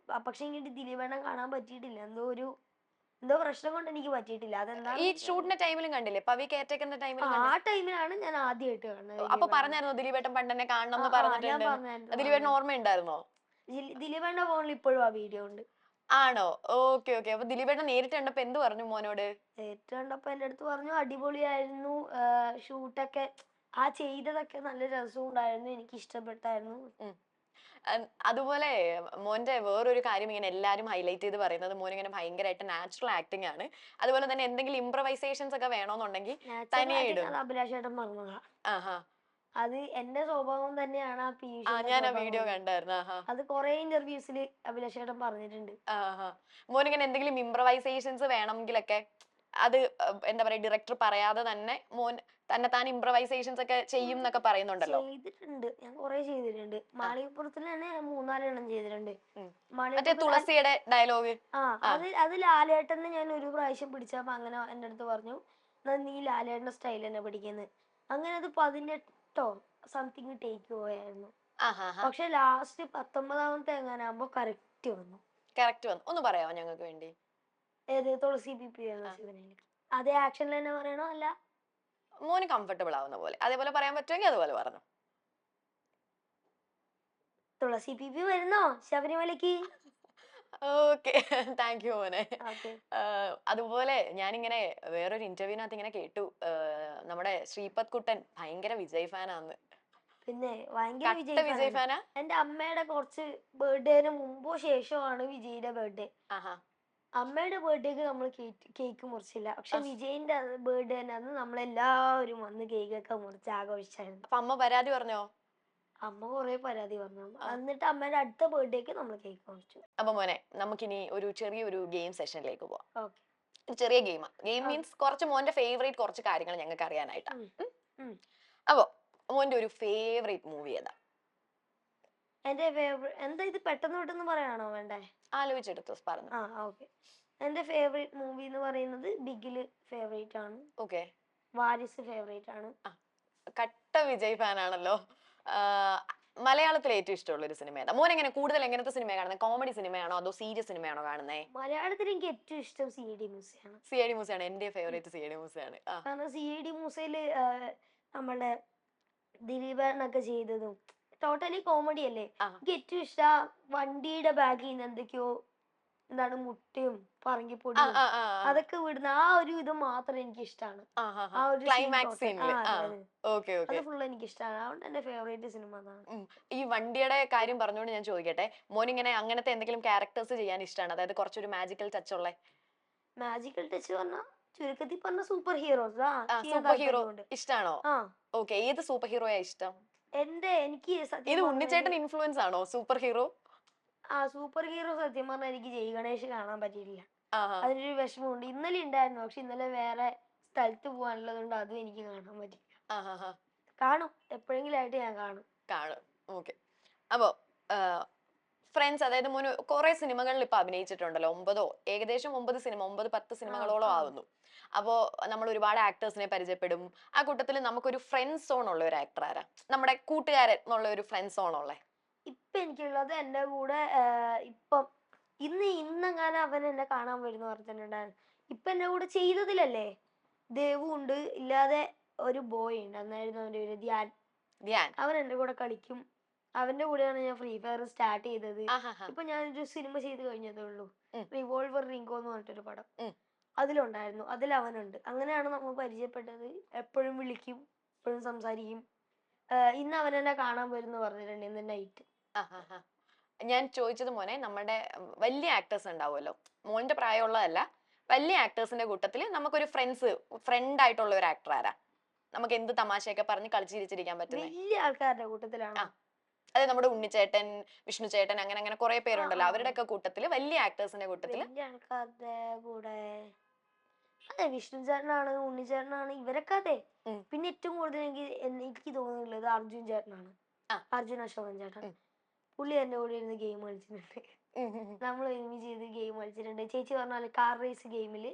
പക്ഷെ ഇങ്ങനെ ദിലീപേട്ടനെ കാണാൻ പറ്റിയിട്ടില്ല, എന്തോ പ്രശ്നം കൊണ്ട് എനിക്ക് പറ്റിയിട്ടില്ല. അതെന്താ ഈ ഷൂട്ടിന്റെ ടൈമിലും കണ്ടില്ലേ, പവി കെയർടേക്കറിന്റെ ടൈമിൽ? ആ ടൈമിലാണ് ഞാൻ ആദ്യമായിട്ട് കാണുന്നത്. അപ്പൊ പറഞ്ഞായിരുന്നു ദിലീപേട്ടൻ പണ്ടെന്നെ കാണണം എന്ന് പറഞ്ഞിട്ടുണ്ട്. ദിലീപേട്ടൻ ഓർമ്മയുണ്ടായിരുന്നോ? ദിലീപേട്ടന്റെ ഫോണിൽ ഇപ്പോഴും ആ വീഡിയോ ഉണ്ട്. ആണോ? Okay okay. അപ്പൊ ദിലീപേട്ടൻ നേരിട്ട് കണ്ടപ്പോ എന്ത് പറഞ്ഞു മോനോട്? നേരിട്ട് കണ്ടപ്പോ എന്റെ അടുത്ത് പറഞ്ഞു അടിപൊളിയായിരുന്നു, ഷൂട്ടൊക്കെ ആ ചെയ്തതൊക്കെ നല്ല രസവും ഉണ്ടായിരുന്നു, എനിക്ക് ഇഷ്ടപ്പെട്ടായിരുന്നു. അതുപോലെ മോന്റെ വേറൊരു കാര്യം ഇങ്ങനെ എല്ലാരും ഹൈലൈറ്റ് ചെയ്ത് പറയുന്നത്, മോൻ ഇങ്ങനെ ഭയങ്കരമായിട്ട് നാച്ചുറൽ ആക്ടിങ് ആണ്. അതുപോലെ തന്നെ എന്തെങ്കിലും ഇംപ്രവൈസേഷൻസ് ഒക്കെ വേണമെന്നുണ്ടെങ്കിൽ തനിയെ ഇടും. അഭിലാഷേട്ടൻ പറഞ്ഞതാ. അത് എന്റെ സ്വഭാവം തന്നെയാണ്. ആ പീഷ് ഞാൻ ആ വീഡിയോ കണ്ടായിരുന്നു. അത് കുറെ ഇന്റർവ്യൂസിൽ അഭിലാഷേട്ടൻ പറഞ്ഞിട്ടുണ്ട്. മോനിങ്ങനെ എന്തെങ്കിലും ഇംപ്രവൈസേഷൻസ് വേണമെങ്കിലൊക്കെ അത് എന്താ പറയാ, ഡയറക്ടർ പറയാതെ തന്നെ മോൻ താൻ ഇംപ്രവൈസേഷൻസ് ഒക്കെ ചെയ്യും എന്നൊക്കെ പറയുന്നുണ്ടല്ലോ. ചെയ്തിട്ടുണ്ട്, ഞാൻ കുറെ ചെയ്തിട്ടുണ്ട്. മാളികപ്പുറത്തിൽ തന്നെ 3-4 എണ്ണം ചെയ്തിട്ടുണ്ട്. മറ്റേ തുളസിയുടെ ഡയലോഗ്, അത് ലാലേട്ടനെ ഞാൻ ഒരു പ്രാവശ്യം പിടിച്ചപ്പോ അങ്ങനെ എന്റെ അടുത്ത് പറഞ്ഞു, നീ ലാലേട്ടന്റെ സ്റ്റൈൽ തന്നെ പഠിക്കുന്നത്. അങ്ങനെ അത് 18 സംതിങ് ടേക്ക് പോയായിരുന്നു. പക്ഷെ ലാസ്റ്റ് 19-ാമത്തെ എങ്ങാനാകുമ്പോ കറക്റ്റ് വന്നു. ഒന്ന് പറയാമോ ഞങ്ങൾക്ക് വേണ്ടി? ഏത്? തുളസി പിപി അതേ ആക്ഷനിൽ തന്നെ പറയണോ? അല്ല, മോന് കംഫർട്ടബിൾ ആവുന്ന പോലെ അതേപോലെ പറയാൻ പറ്റുമെങ്കിൽ അതുപോലെ പറഞ്ഞു. തുളസി പിപി വരുന്നോ ശബരിമലക്ക്? ഓക്കെ, താങ്ക് യു മോനെ. അതുപോലെ ഞാനിങ്ങനെ വേറൊരു ഇന്റർവ്യൂവിനകത്ത് ഇങ്ങനെ കേട്ടു, നമ്മുടെ ശ്രീപത് കുട്ടൻ ഭയങ്കര വിജയ് ഫാനാന്ന്. പിന്നെ ഭയങ്കര വിജയ് ഫാനാ. എന്റെ അമ്മയുടെ കുറച്ച് ബർത്ത്ഡേന് മുമ്പോ ശേഷമാണ് വിജയിന്റെ ബർത്ത്ഡേ. അമ്മയുടെ ബർത്ത്ഡേക്ക് നമ്മൾ കേക്ക് മുറിച്ചില്ല, പക്ഷെ വിജയിന്റെ ബർത്ത്ഡേ അന്ന് നമ്മളെല്ലാവരും വന്ന് കേക്കൊക്കെ മുറിച്ച് ആഘോഷിച്ചായിരുന്നു. അപ്പൊ അമ്മ പരാതി പറഞ്ഞോ? അമ്മ കുറെ പരാതി പറഞ്ഞു. എന്നിട്ട് അമ്മയുടെ അടുത്ത ബർത്ത്ഡേക്ക് നമ്മൾ കേക്ക് മുറിച്ചു. അപ്പൊ മോനെ, നമുക്കിനി ഒരു ചെറിയൊരു ഗെയിം സെഷനിലേക്ക് പോവാം. ഓക്കെ. ചെറിയ ഗെയിം മീൻസ് കുറച്ച് മോന്റെ ഫേവറേറ്റ് കുറച്ച് കാര്യങ്ങൾ ഞങ്ങൾക്ക് അറിയാനായിട്ടാണ്. അപ്പൊ മോന്റെ ഒരു ഫേവറേറ്റ് മൂവി ഏതാ? എന്റെ എന്താ ഇത് പെട്ടെന്ന് പറയാണോ വേണ്ടേ? ആലോചിച്ചെടുത്തു പറഞ്ഞു. ഓക്കെ. എന്റെ ഫേവറേറ്റ് മൂവി എന്ന് പറയുന്നത് ബിഗില് ഫേവറേറ്റ് ആണ്. ഓക്കെ. വാരിസ് ഫേവറേറ്റ് ആണ്. കട്ട വിജയ് ഫാൻ ആണല്ലോ. മലയാളത്തിലെ ഏറ്റവും ഇഷ്ടമുള്ള ഒരു സിനിമ ഏതാ? മോൻ എങ്ങനെ കൂടുതൽ എങ്ങനത്തെ സിനിമ കാണുന്നത്? കോമഡി സിനിമയാണോ അതോ സീരിയസ് സിനിമയാണോ കാണുന്നത്? മലയാളത്തിൽ എനിക്ക് ഏറ്റവും ഇഷ്ടം സി.ഐ.ഡി. മൂസയാണ്. സി.ഐ.ഡി. മൂസയാണ് എന്റെ ഫേവറേറ്റ്. സി.ഐ.ഡി. മൂസയാണ്. കാരണം സി.ഐ.ഡി. മൂസയില് നമ്മുടെ ദിലീപേട്ടനൊക്കെ ചെയ്തതും ടോട്ടലി കോമഡി അല്ലേ. ആ. എനിക്ക് ഏറ്റവും ഇഷ്ടം വണ്ടിയുടെ ബാഗിൽ നിന്ന് എന്തൊക്കെയോ എന്താണ് മുട്ടയും പറങ്കിപ്പൊടിയും അതൊക്കെ വിടുന്ന ആ ഒരു ഇത് മാത്രം എനിക്ക് ഇഷ്ടമാണ്. ആ ഒരു ക്ലൈമാക്സ് സീനില്. ഓക്കെ അത് ഓക്കെ. ഫുൾ എനിക്ക് ഇഷ്ടമാണ്. അതുകൊണ്ട് എന്റെ ഫേവറേറ്റ് സിനിമ അതാണ്. ഈ വണ്ടിയുടെ കാര്യം പറഞ്ഞുകൊണ്ട് ഞാൻ ചോദിക്കട്ടെ, മോനിങ്ങനെ അങ്ങനത്തെ എന്തെങ്കിലും ക്യാരക്ടേഴ്സ് ചെയ്യാൻ ഇഷ്ടമാണ്? അതായത് കുറച്ചൊരു മാജിക്കൽ ടച്ച് ഉള്ള മാജിക്കൽ ടച്ച് പറഞ്ഞാൽ ചുരുക്കത്തിൽ പറഞ്ഞ സൂപ്പർ ഹീറോസ് സൂപ്പർ ഹീറോ ഇഷ്ടാണോ? ഓക്കെ, ഏത് സൂപ്പർ ഹീറോയാ ഇഷ്ടം? എനിക്ക് ഇത് സത്യം ഉണ്ണിച്ചേട്ടൻ ഇൻഫ്ലുവൻസ് ആണോ സൂപ്പർ ഹീറോ? സൂപ്പർ ഹീറോ സത്യം പറഞ്ഞാൽ എനിക്ക് ജയ് ഗണേഷ് കാണാൻ പറ്റിയിട്ടില്ല. അതിനൊരു വിഷമമുണ്ട്. ഇന്നലെ ഉണ്ടായിരുന്നു, പക്ഷെ ഇന്നലെ വേറെ സ്ഥലത്ത് പോകാനുള്ളത് കൊണ്ട് അതും എനിക്ക് കാണാൻ പറ്റില്ല. കാണും, എപ്പോഴെങ്കിലും ആയിട്ട് ഞാൻ കാണും. ഓക്കെ. അപ്പോ ഫ്രണ്ട്സ്, അതായത് മോന് കുറെ സിനിമകളിൽ ഇപ്പൊ അഭിനയിച്ചിട്ടുണ്ടല്ലോ, ഏകദേശം 9-10 സിനിമകളോളം ആവുന്നു. അപ്പോ നമ്മൾ ഒരുപാട് ആക്ടേഴ്സിനെ പരിചയപ്പെടും. ആ കൂട്ടത്തിൽ നമുക്കൊരു ഫ്രണ്ട് സോൺ ഉള്ള ഒരു ആക്ടർ ആരാ? നമ്മുടെ കൂട്ടുകാരൻ എന്നുള്ള ഒരു ഫ്രണ്ട് സോൺ ഉള്ളേ? ഇപ്പൊ എനിക്കുള്ളത് എന്റെ കൂടെ ഇപ്പം ഇന്നെങ്ങാനും അവൻ എന്നെ കാണാൻ വരുന്ന പറഞ്ഞിട്ടുണ്ടായിരുന്നു. ഇപ്പൊ എന്റെ കൂടെ ചെയ്തതിലല്ലേ ദേവു ഉണ്ട്, ഇല്ലാതെ ഒരു ബോയ് ഉണ്ട്, അന്നായിരുന്നു അവന്റെ ഒരു ധ്യാൻ. അവൻ എന്റെ കൂടെ കളിക്കും. അവന്റെ കൂടെയാണ് ഞാൻ ഫ്രീ ഫയർ സ്റ്റാർട്ട് ചെയ്തത്. ഇപ്പൊ ഞാനൊരു സിനിമ ചെയ്ത് കഴിഞ്ഞതേ ഉള്ളൂ, റിവോൾവർ റിങ്കോ എന്ന് പറഞ്ഞിട്ടൊരു പടം. അതിലുണ്ടായിരുന്നു, അതിൽ അവനുണ്ട്. അങ്ങനെയാണ് നമ്മൾ പരിചയപ്പെട്ടത്. എപ്പോഴും വിളിക്കും, എപ്പോഴും സംസാരിക്കും. ഇന്ന് അവൻ എന്നെ കാണാൻ വരുന്നു പറഞ്ഞിട്ടുണ്ട്, ഇന്ന് നൈറ്റ്. ഞാൻ ചോദിച്ചത് മോനെ, നമ്മുടെ വലിയ ആക്ടേഴ്സ് ഉണ്ടാവുമല്ലോ, മോന്റെ പ്രായമുള്ളതല്ല, വലിയ ആക്ടേഴ്സിന്റെ കൂട്ടത്തിൽ നമുക്കൊരു ഫ്രണ്ട് ആയിട്ടുള്ള ഒരു ആക്ടർ ആരാ? നമുക്ക് എന്ത് തമാശയൊക്കെ പറഞ്ഞ് കളിച്ചിരിച്ചിരിക്കാൻ പറ്റുന്ന വലിയ ആൾക്കാരുടെ കൂട്ടത്തിലാണ്. അതെ, നമ്മുടെ ഉണ്ണിച്ചേട്ടൻ, വിഷ്ണു ചേട്ടൻ, അങ്ങനെ അങ്ങനെ കുറെ പേരുണ്ടല്ലോ, അവരുടെ ഒക്കെ കൂട്ടത്തില്, വലിയ ആക്ടേഴ്സിന്റെ കൂട്ടത്തില് വലിയ ആൾക്കാരുടെ കൂടെ അതെ വിഷ്ണു ചേട്ടനാണ്, ഉണ്ണിച്ചേട്ടനാണ്, ഇവരൊക്കെ അതെ. പിന്നെ ഏറ്റവും കൂടുതൽ എനിക്ക് തോന്നുന്നുള്ളത് അർജുൻ ചേട്ടനാണ്, അർജുൻ അശോകൻ ചേട്ടൻ. പുള്ളി എന്റെ കൂടെ ഇരുന്ന് ഗെയിം കളിച്ചിട്ടുണ്ട്. നമ്മൾ ഒരുമിച്ച് ചെയ്ത് ഗെയിം കളിച്ചിട്ടുണ്ട്. ചേച്ചി പറഞ്ഞ കാർ റേസ് ഗെയിമില്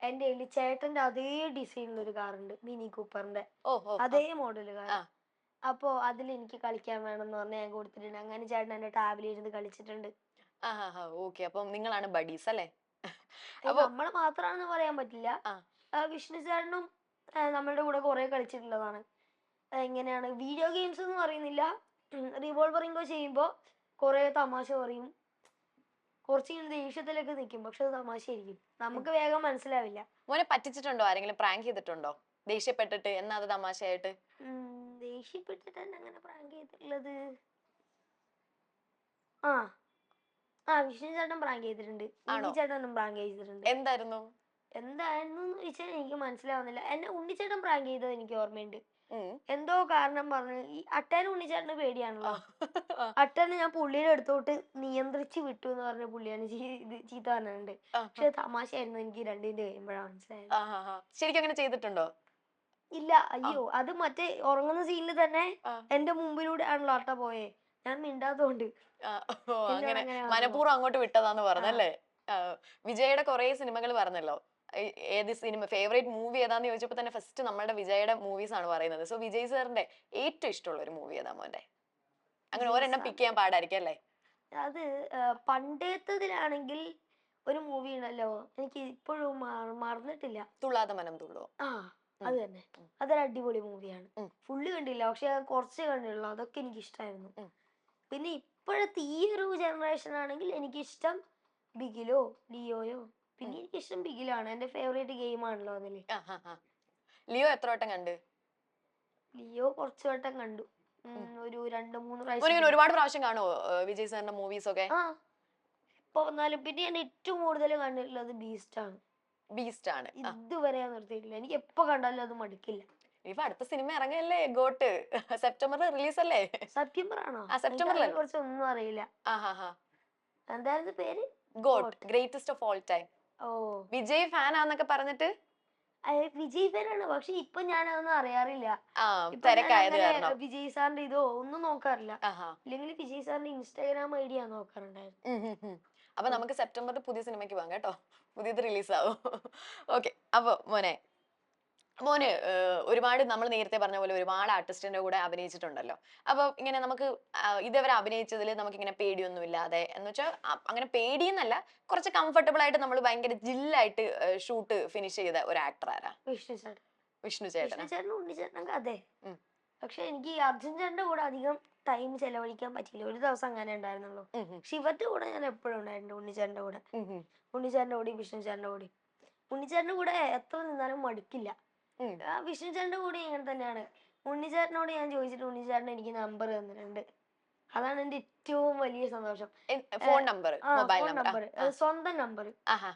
എന്റെ കയ്യിൽ ചേട്ടന്റെ അതേ ഡിസൈനിൽ ഒരു കാറുണ്ട്, മിനി കൂപ്പറിന്റെ അതേ മോഡല് കാർ. അപ്പോ അതിൽ എനിക്ക് കളിക്കാൻ വേണമെന്ന് പറഞ്ഞ് ഞാൻ കൊടുത്തിട്ടുണ്ട്. അങ്ങനെ ചേട്ടൻ എന്റെ ടാബിൽ ഇരുന്ന് കളിച്ചിട്ടുണ്ട്. ഓക്കെ, അപ്പം നിങ്ങളാണ് ബഡീസ് അല്ലേ? നമ്മള് മാത്രമാണെന്ന് പറയാൻ പറ്റില്ല. വിഷ്ണു ചേട്ടനും നമ്മളുടെ കൂടെ കുറെ കളിച്ചിട്ടുള്ളതാണ്. എങ്ങനെയാണ് വീഡിയോ ഗെയിംസ് എന്ന് പറയുന്നില്ല, റിവോൾവർ റിങ്കോ ചെയ്യുമ്പോ കുറെ തമാശ പറയും, കുറച്ചിങ്ങനെ ദേഷ്യത്തിലൊക്കെ നിൽക്കും, പക്ഷെ അത് തമാശയായിരിക്കും, നമുക്ക് വേഗം മനസ്സിലാവില്ല. മോനെ പറ്റിച്ചിട്ടുണ്ടോ? ആരെങ്കിലും പ്രാങ്ക് ചെയ്തിട്ടുണ്ടോ ദേഷ്യപ്പെട്ടിട്ട്? എന്നാ അത് തമാശയായിട്ട് ദേഷ്യപ്പെട്ടിട്ട് അങ്ങനെ പ്രാങ്ക് ചെയ്തിട്ടുള്ളത്? വിഷ്ണു ചേട്ടൻ പ്രാങ്ക് ചെയ്തിട്ടുണ്ട്, ഉണ്ണിച്ചേട്ടനും പ്രാങ്ക് ചെയ്തിട്ടുണ്ട്. എന്തായിരുന്നു ചോദിച്ചാൽ എനിക്ക് മനസ്സിലാവുന്നില്ല. എന്നെ ഉണ്ണിച്ചേട്ടൻ പ്രാങ്ക് ചെയ്തത് എനിക്ക് ഓർമ്മയുണ്ട്. എന്തോ കാരണം പറഞ്ഞു, ഈ അട്ടേനെ ഉണ്ണിച്ചേട്ടന് പേടിയാണല്ലോ, അട്ടേനെ ഞാൻ പുള്ളിയുടെ അടുത്തോട്ട് നിയന്ത്രിച്ച് വിട്ടു എന്ന് പറഞ്ഞ പുള്ളിയാണ് ചീത്ത പറഞ്ഞിട്ടുണ്ട്. പക്ഷെ തമാശയായിരുന്നു, എനിക്ക് രണ്ടിന്റെ കഴിയുമ്പോഴാണ് മനസ്സിലായത്. ശരിക്കും അങ്ങനെ ചെയ്തിട്ടുണ്ടോ? ഇല്ല, അയ്യോ, അത് മറ്റേ ഉറങ്ങുന്ന സീനിൽ തന്നെ എന്റെ മുമ്പിലൂടെ ആണല്ലോ അട്ട പോയേ, ഞാൻ മിണ്ടാത്തോണ്ട് അങ്ങനെ മനഃപൂർവ്വം അങ്ങോട്ട് വിട്ടതാന്ന് പറഞ്ഞല്ലേ? വിജയുടെ കുറെ സിനിമകൾ പറഞ്ഞല്ലോ, ഏത് സിനിമ ഫേവറേറ്റ് മൂവി ഏതാന്ന് ചോദിച്ചപ്പോ തന്നെ ഫസ്റ്റ് നമ്മളുടെ വിജയുടെ മൂവീസ് ആണ് പറയുന്നത്. സോ വിജയ് സാറിന്റെ ഏറ്റവും ഇഷ്ടമുള്ള ഒരു മൂവി ഏതാ മോന്റെ? അങ്ങനെ ഒരെണ്ണം പിക്ക് ചെയ്യാൻ പാടായിരിക്കും അല്ലേ? അത് പണ്ടേത്തതിലാണെങ്കിൽ ഒരു മൂവി ഉണ്ടല്ലോ, എനിക്ക് ഇപ്പോഴും മറന്നിട്ടില്ല, തുള്ളാതെ മനം തുള്ളോ. അത് തന്നെ, അതൊരു അടിപൊളി മൂവിയാണ്. ഫുള്ള് കണ്ടില്ല, പക്ഷെ കുറച്ച് കണ്ടുള്ളൂ. അതൊക്കെ എനിക്ക് ഇഷ്ടമായിരുന്നു. പിന്നെ ഇപ്പോഴത്തെ ഈ ഒരു ജനറേഷൻ ആണെങ്കിൽ എനിക്കിഷ്ടം ബിഗിലോ ലിയോയോ. പിന്നെ എനിക്കിഷ്ടം ബിഗിലാണ്, എന്റെ ഫേവറേറ്റ് ഗെയിം ആണല്ലോ അതില്. ലിയോ എത്ര വട്ടം കണ്ട്? ലിയോ കുറച്ചു വട്ടം കണ്ടു, ഒരു 2-3 പ്രാവശ്യം. ഒരുപാട് പ്രാവശ്യം കാണുമോ വിജയ് സാറിന്റെ മൂവീസ് ഒക്കെ? ഇപ്പൊ വന്നാലും. പിന്നെ ഞാൻ ഏറ്റവും കൂടുതൽ കണ്ടിട്ടുള്ളത് ബീസ്റ്റ് ആണ്. ഇതുവരെ നിർത്തിയിട്ടില്ല, എനിക്ക് എപ്പോ കണ്ടാലും അത് മടുക്കില്ല. ഇപ്പൊ അടുത്ത സിനിമ ഇറങ്ങല്ലേ, ഗോട്ട്, സെപ്റ്റംബറിൽ റിലീസ് അല്ലേ? സെപ്റ്റംബർ ആണോ? സെപ്റ്റംബറിൽ കുറച്ച് ഒന്നും അറിയില്ല. എന്തായിരുന്നു പേര്? GOAT, greatest of all time. Vijay fan ആന്നൊക്കെ പറഞ്ഞിട്ട്. വിജയ് ഫാനാണ്, പക്ഷെ ഇപ്പൊ ഞാൻ അതൊന്നും അറിയാറില്ല. വിജയ് സാറിന്റെ ഇതോ ഒന്നും നോക്കാറില്ല. ഇല്ലെങ്കിൽ വിജയ് സാറിന്റെ ഇൻസ്റ്റാഗ്രാം ഐഡി ഞാൻ നോക്കാറുണ്ടായിരുന്നു. അപ്പൊ നമുക്ക് സെപ്റ്റംബറിൽ പുതിയ സിനിമയ്ക്ക് പോകാം കേട്ടോ, പുതിയത് റിലീസ് ആവും. ഓക്കെ. അപ്പൊ മോന് ഒരുപാട്, നമ്മൾ നേരത്തെ പറഞ്ഞ പോലെ ഒരുപാട് ആർട്ടിസ്റ്റിന്റെ കൂടെ അഭിനയിച്ചിട്ടുണ്ടല്ലോ. അപ്പൊ ഇങ്ങനെ നമുക്ക് ഇതേവരെ അഭിനയിച്ചതിൽ നമുക്ക് ഇങ്ങനെ പേടിയൊന്നും ഇല്ലാതെ, എന്ന് വെച്ചാൽ അങ്ങനെ പേടിയെന്നല്ല, കുറച്ച് കംഫർട്ടബിൾ ആയിട്ട് നമ്മൾ ഭയങ്കര ജില്ലായിട്ട് ഷൂട്ട് ഫിനിഷ് ചെയ്ത ഒരു ആക്ടർ ആരാ? വിഷ്ണു ചേട്ടൻ. വിഷ്ണു ചേട്ടൻ. ഉണ്ണിച്ചേട്ടൻ അതെ പക്ഷെ എനിക്ക് അർജുൻ ചേട്ടന്റെ കൂടെ അധികം ടൈം ചെലവഴിക്കാൻ പറ്റിയില്ല. ഒരു ദിവസം അങ്ങനെ ഉണ്ടായിരുന്നുള്ളൂ. ശിവന്റെ കൂടെ ഞാൻ എപ്പോഴും ഉണ്ടായിരുന്നു. ഉണ്ണിച്ചേട്ടന്റെ കൂടെ, ഉണ്ണിച്ചേട്ടന്റെ കൂടി വിഷ്ണു ചേട്ടന്റെ കൂടി. ഉണ്ണിച്ചേട്ടന്റെ കൂടെ എത്ര നിന്നാലും മടുക്കില്ല. വിഷ്ണു ചേട്ടന്റെ കൂടെ ഇങ്ങനെ തന്നെയാണ്. ഉണ്ണിച്ചേട്ടനോട് ഞാൻ ചോദിച്ചിട്ട് ഉണ്ണിച്ചേട്ടൻ എനിക്ക് നമ്പർ തന്നിട്ടുണ്ട്. അതാണ് എന്റെ ഏറ്റവും വലിയ സന്തോഷം. ഫോൺ നമ്പർ, ഫോൺ നമ്പർ, സ്വന്തം നമ്പർ.